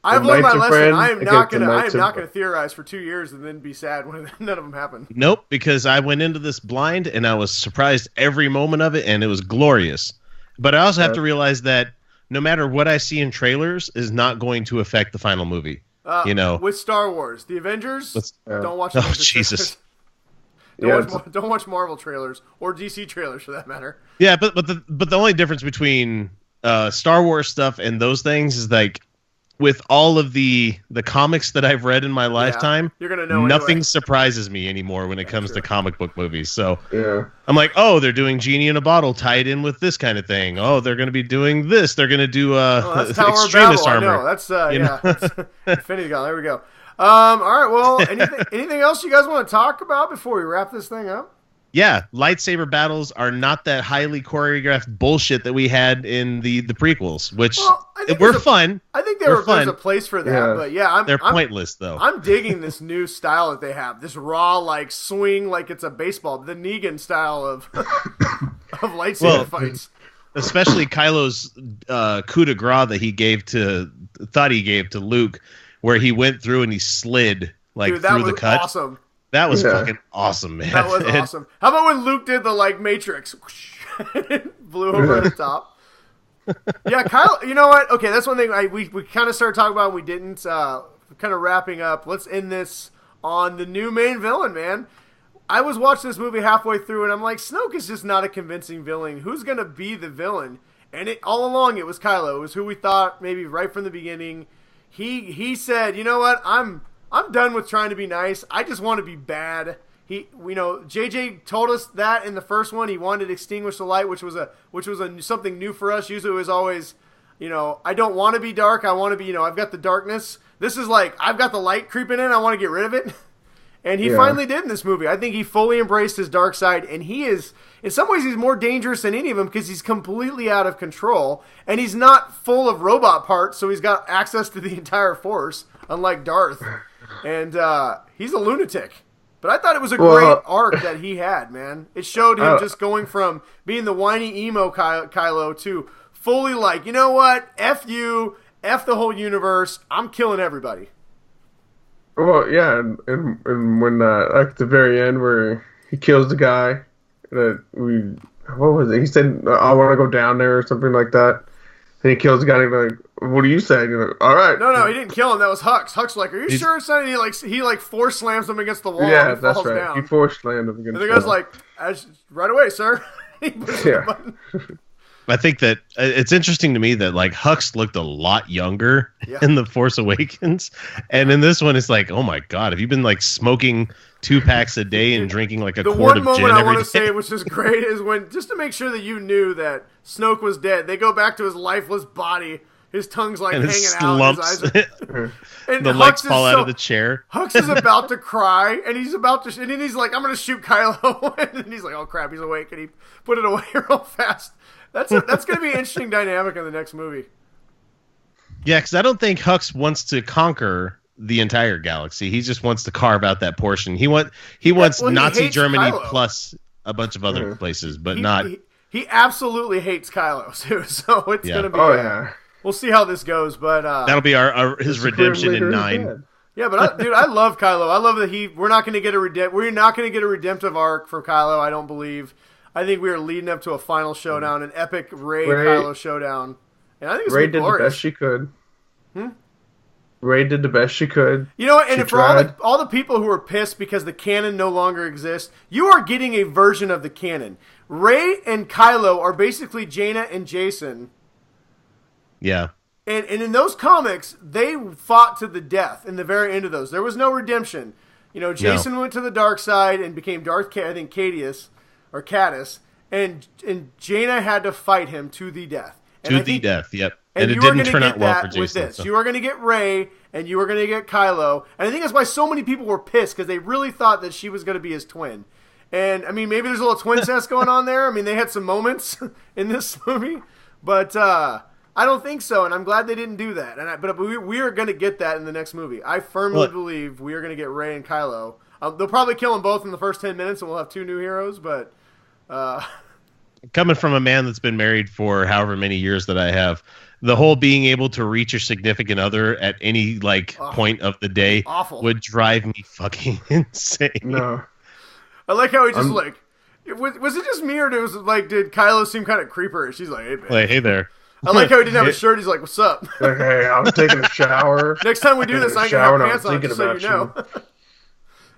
I've learned my lesson. I am not going to theorize for 2 years and then be sad when none of them happen. Nope, because I went into this blind and I was surprised every moment of it, and it was glorious. But I also have to realize that no matter what I see in trailers is not going to affect the final movie. With Star Wars, the Avengers, don't watch. Oh Jesus! Don't watch Marvel trailers or DC trailers for that matter. Yeah, but the only difference between Star Wars stuff and those things is like with all of the comics that I've read in my lifetime, you're gonna know nothing surprises me anymore when it comes to comic book movies. So I'm like, oh, they're doing Genie in a Bottle tied in with this kind of thing. Oh, they're going to be doing this. They're going to do extremist armor. That's that's Infinity Gauntlet. There we go. All right. Well, anything else you guys want to talk about before we wrap this thing up? Yeah, lightsaber battles are not that highly choreographed bullshit that we had in the prequels, which were fun. I think there's a place for that, but yeah, they're pointless though. I'm digging this new style that they have. This raw, like swing, like it's a baseball, the Negan style of lightsaber fights. Especially Kylo's coup de grace that he gave to Luke, where he went through and he slid through the cut. Awesome. That was fucking awesome, man. That was awesome. How about when Luke did the Matrix? Blew over the top. Yeah, Kyle, you know what? Okay, that's one thing we kind of started talking about and we didn't. Kind of wrapping up. Let's end this on the new main villain, man. I was watching this movie halfway through and I'm like, Snoke is just not a convincing villain. Who's going to be the villain? And all along it was Kylo. It was who we thought maybe right from the beginning. He said, you know what? I'm done with trying to be nice. I just want to be bad. JJ told us that in the first one. He wanted to extinguish the light, which was something new for us. Usually it was always, I don't want to be dark. I want to be, I've got the darkness. This is like, I've got the light creeping in. I want to get rid of it. And he finally did in this movie. I think he fully embraced his dark side, and he is, in some ways, he's more dangerous than any of them because he's completely out of control, and he's not full of robot parts, so he's got access to the entire Force, unlike Darth. And he's a lunatic. But I thought it was a great arc that he had, man. It showed him just going from being the whiny emo Kylo to fully like, you know what? F you, F the whole universe. I'm killing everybody. Well, yeah, and when at the very end where he kills the guy, what was it? He said, "I want to go down there" or something like that. And he kills the guy. And he's like, "What do you say?" And you're like, "All right." No, he didn't kill him. That was Hux. Hux like, "Are you sure, son?" And he force slams him against the wall. Yeah, and he that's falls right. down. He force slammed him against. And the guy's like, "Right away, sir." He pushes the button. I think that it's interesting to me that Hux looked a lot younger in The Force Awakens, and in this one it's like, oh my god, have you been smoking 2 packs a day and drinking a quart of gin every day? The one moment I want to say, which is great, is when, just to make sure that you knew that Snoke was dead, they go back to his lifeless body. His tongue's hanging out. His eyes and the legs fall out of the chair. Hux is about to cry, and he's and then he's like, "I'm going to shoot Kylo," and he's like, "Oh crap, he's awake," and he put it away real fast. That's going to be an interesting dynamic in the next movie. Yeah, because I don't think Hux wants to conquer the entire galaxy. He just wants to carve out that portion. He wants Nazi Germany Kylo. Plus a bunch of other places, but He absolutely hates Kylo too. So it's going to be. We'll see how this goes, but that'll be his redemption in 9. Yeah, but I love Kylo. I love that we're not going to get a redemptive arc for Kylo. I don't believe. I think we are leading up to a final showdown, an epic Rey-Kylo showdown, and I think it's Rey did glorious. The best she could. Rey did the best she could. You know what? And for all the people who are pissed because the canon no longer exists, you are getting a version of the canon. Rey and Kylo are basically Jaina and Jason. Yeah. And in those comics, they fought to the death in the very end of those. There was no redemption. Jason went to the dark side and became Caedus, and Jaina had to fight him to the death. Yep. And it didn't turn out well for Jason. So. You are going to get Rey, and you are going to get Kylo. And I think that's why so many people were pissed, because they really thought that she was going to be his twin. And, I mean, maybe there's a little twin cest going on there. I mean, they had some moments in this movie. But I don't think so, and I'm glad they didn't do that. But we are going to get that in the next movie. I firmly believe we are going to get Rey and Kylo. They'll probably kill them both in the first 10 minutes, and we'll have 2 new heroes, but... Coming from a man that's been married for however many years that I have, the whole being able to reach your significant other at any point of the day would drive me fucking insane. No. I like how he just was it just me, or did Kylo seem kind of creeperish? He's like, "Hey, man." Hey there. I like how he didn't have a shirt. He's like, "What's up?" Hey, I was taking a shower. Next time we do this, I ain't gonna have pants on, just so you know.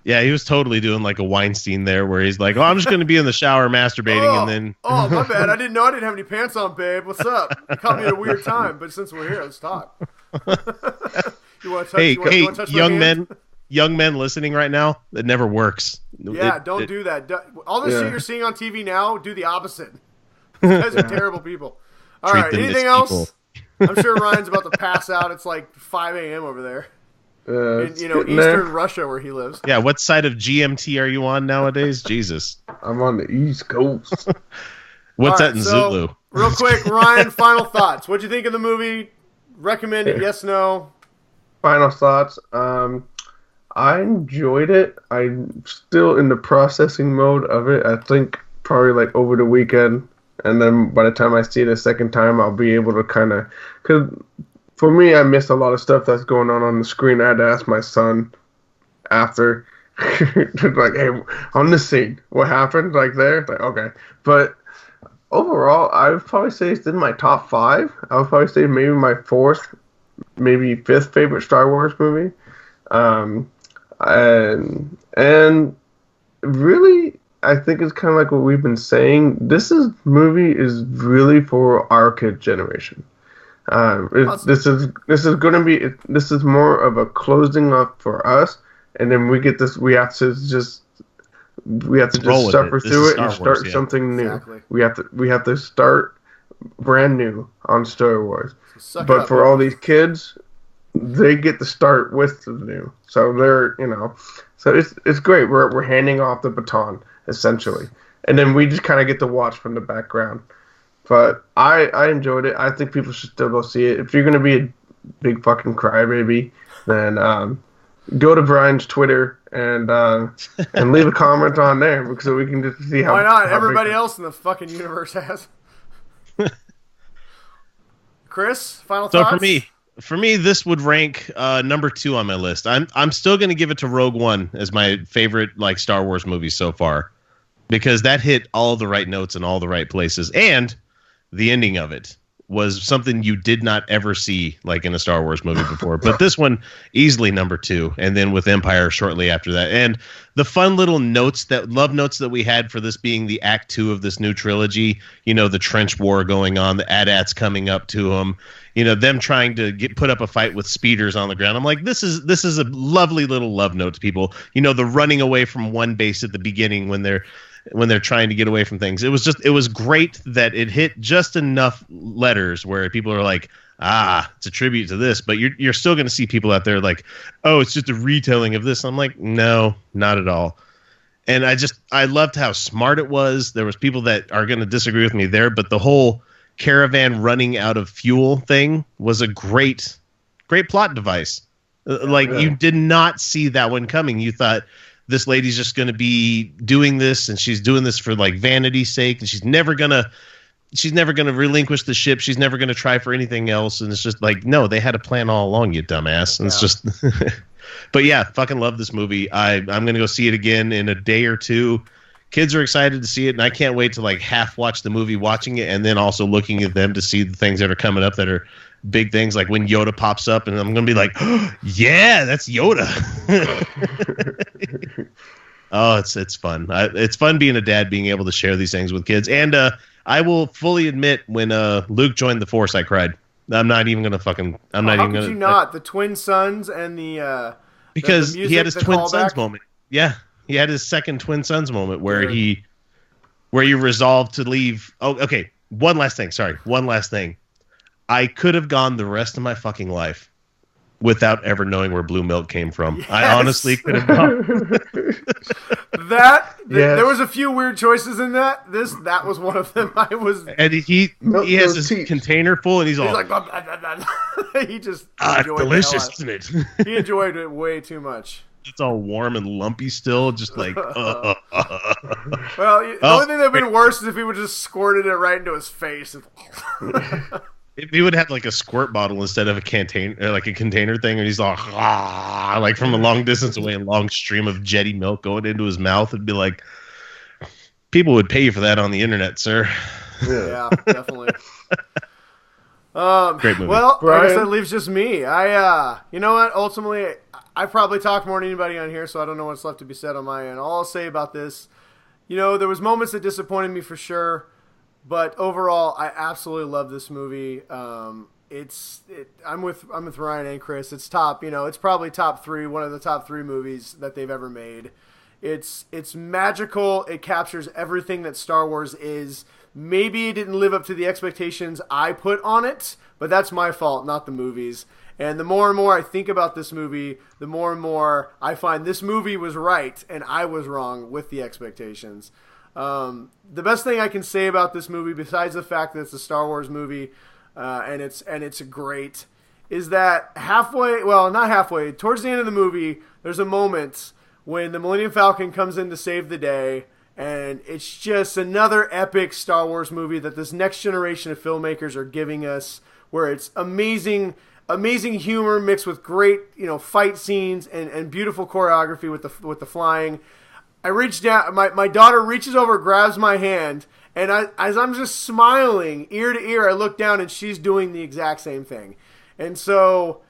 Yeah, he was totally doing a Weinstein there, where he's like, "Oh, I'm just going to be in the shower masturbating," and then... Oh, my bad. I didn't know I didn't have any pants on, babe. What's up? You caught me at a weird time, but since we're here, let's talk. You want to touch? Hey, young men listening right now, it never works. Yeah, don't do that. All this shit you're seeing on TV now, do the opposite. These guys are terrible people. All right, anything else? I'm sure Ryan's about to pass out. It's 5 a.m. over there. in Eastern there. Russia where he lives. Yeah, what side of GMT are you on nowadays? Jesus. I'm on the East Coast. What's that in Zulu? Real quick, Ryan, final thoughts. What'd you think of the movie? Recommend it? Yes, no? Final thoughts. I enjoyed it. I'm still in the processing mode of it. I think probably like over the weekend, and then by the time I see it a second time, I'll be able to kind of, because for me, I missed a lot of stuff that's going on the screen. I had to ask my son after, like, hey, on the scene, what happened? Like there, like okay, but overall, I would probably say it's in my top 5. I would probably say maybe my 4th, maybe 5th favorite Star Wars movie. And really, I think it's kind of like what we've been saying. This movie is really for our kid generation. This is more of a closing up for us, and then we get this. We have to just suffer through it and start something new. Exactly. We have to start brand new on Star Wars. But for all these kids, they get to start with the new. So they're so it's great. We're handing off the baton essentially, and then we just kind of get to watch from the background. But I enjoyed it. I think people should still go see it. If you're gonna be a big fucking crybaby, then go to Brian's Twitter and leave a comment on there so we can just see how. Why not? Everybody else in the fucking universe has. Chris, final thoughts? So for me, this would rank number 2 on my list. I'm still going to give it to Rogue One as my favorite Star Wars movie so far, because that hit all the right notes in all the right places, and the ending of it was something you did not ever see in a Star Wars movie before. But this one, easily number 2, and then with Empire shortly after that. And the fun little love notes that we had for this being the Act 2 of this new trilogy, the trench war going on, the AT-ATs coming up to them, them trying to put up a fight with speeders on the ground. I'm like, this is a lovely little love note to people. The running away from one base at the beginning when they're trying to get away from things. It was great that it hit just enough letters where people are like, it's a tribute to this, but you're still going to see people out there like, oh, it's just a retelling of this. I'm like, no, not at all. And I loved how smart it was. There was people that are going to disagree with me there, but the whole caravan running out of fuel thing was a great plot device. You did not see that one coming. You thought, this lady's just going to be doing this, and she's doing this for vanity's sake, and she's never going to relinquish the ship. She's never going to try for anything else. And it's just no, they had a plan all along, you dumbass. And it's just, but yeah, fucking love this movie. I'm going to go see it again in a day or two. Kids are excited to see it, and I can't wait to half watch the movie watching it, and then also looking at them to see the things that are coming up that are big things, like when Yoda pops up, and I'm gonna be like, oh, yeah, that's Yoda. Oh, it's fun. It's fun being a dad, being able to share these things with kids. And I will fully admit, when Luke joined the Force, I cried. I'm not even gonna fucking. I'm not even gonna. How could you not? The twin sons and the because he had his twin sons moment. Yeah, he had his second twin sons moment where he resolved to leave. Oh, okay. One last thing. I could have gone the rest of my fucking life without ever knowing where blue milk came from. Yes. I honestly could have gone. There was a few weird choices in that. That was one of them. And he has his container full, and he's like, blah, blah, blah, blah. He just enjoyed delicious, isn't it? He enjoyed it way too much. It's all warm and lumpy still, just Well, the only thing that'd been worse is if he would just squirted it right into his face. If he would have a squirt bottle instead of a container, a container thing, and he's all from a long distance away, a long stream of jetty milk going into his mouth, it'd be like, people would pay you for that on the internet, sir. Yeah, definitely. Great movie. Well, I guess that leaves just me. You know what? Ultimately, I probably talk more than anybody on here, so I don't know what's left to be said on my end. All I'll say about this, there was moments that disappointed me for sure. But overall, I absolutely love this movie. I'm with Ryan and Chris. It's top. It's probably top 3, one of the top 3 movies that they've ever made. It's magical. It captures everything that Star Wars is. Maybe it didn't live up to the expectations I put on it, but that's my fault, not the movies. And the more and more I think about this movie, the more and more I find this movie was right and I was wrong with the expectations. The best thing I can say about this movie, besides the fact that it's a Star Wars movie and it's great, is that not halfway, towards the end of the movie, there's a moment when the Millennium Falcon comes in to save the day, and it's just another epic Star Wars movie that this next generation of filmmakers are giving us, where it's amazing humor mixed with great, fight scenes and beautiful choreography with the flying. I reach down, my daughter reaches over, grabs my hand, and as I'm just smiling ear to ear, I look down and she's doing the exact same thing. And so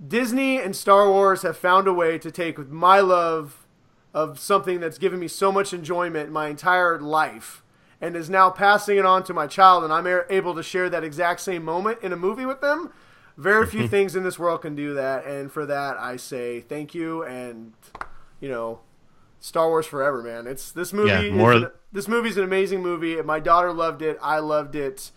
Disney and Star Wars have found a way to take my love of something that's given me so much enjoyment my entire life and is now passing it on to my child, and I'm able to share that exact same moment in a movie with them. Very few things in this world can do that, and for that I say thank you, and Star Wars forever, man. This movie's an amazing movie. My daughter loved it. I loved it.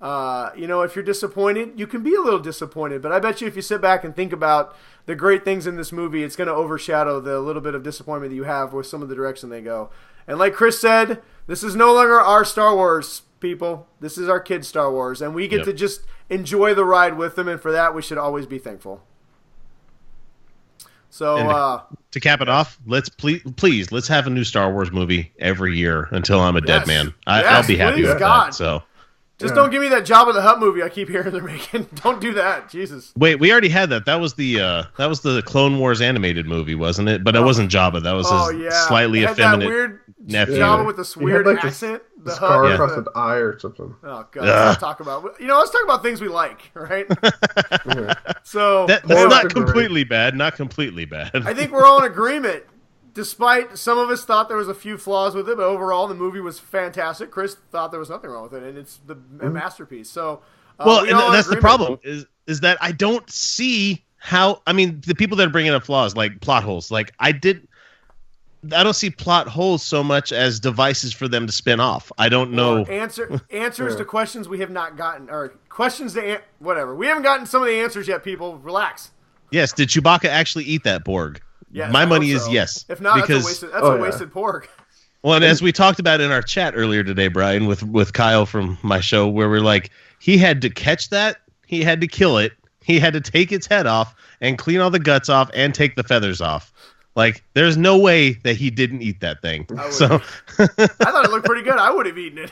If you're disappointed, you can be a little disappointed, but I bet you if you sit back and think about the great things in this movie, it's going to overshadow the little bit of disappointment that you have with some of the direction they go. And like Chris said, this is no longer our Star Wars, people. This is our kids' Star Wars, and we get to just enjoy the ride with them, and for that, we should always be thankful. So to cap it off, let's have a new Star Wars movie every year until I'm a dead man. I'll be happy with that. So just don't give me that Jabba the Hutt movie I keep hearing they're making. Don't do that, Jesus. Wait, we already had that. That was the Clone Wars animated movie, wasn't it? But it wasn't Jabba. That was his slightly effeminate weird nephew. Jabba with this weird accent. The scar across his eye or something. Oh god, let's talk about. Let's talk about things we like, right? So that's not completely bad. Not completely bad. I think we're all in agreement. Despite some of us thought there was a few flaws with it, but overall the movie was fantastic. Chris thought there was nothing wrong with it, and it's a masterpiece. So, and that's the problem is that I don't see how. I mean, the people that are bringing up flaws like plot holes, I don't see plot holes so much as devices for them to spin off. I don't know. Answers to questions we have not gotten, or questions to whatever. We haven't gotten some of the answers yet, people. Relax. Yes, did Chewbacca actually eat that Borg? Yes, my money is yes. If not, that's a wasted pork. Well, and as we talked about in our chat earlier today, Brian, with Kyle from my show, where we're like, he had to catch that, he had to kill it, he had to take its head off and clean all the guts off and take the feathers off. Like, there's no way that he didn't eat that thing. I thought it looked pretty good. I would have eaten it.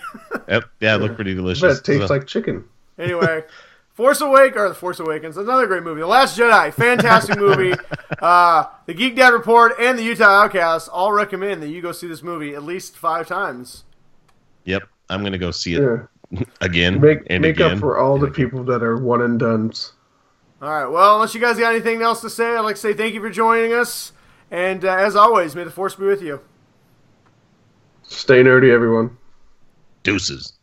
Yep. Yeah, it looked pretty delicious. But it tastes like chicken. Anyway, The Force Awakens, another great movie. The Last Jedi, fantastic movie. The Geek Dad Report and the Utah Outcasts all recommend that you go see this movie at least 5 times. Yep, I'm going to go see it again. Make up for all the people that are one and dones. All right, well, unless you guys got anything else to say, I'd like to say thank you for joining us. And as always, may the Force be with you. Stay nerdy, everyone. Deuces.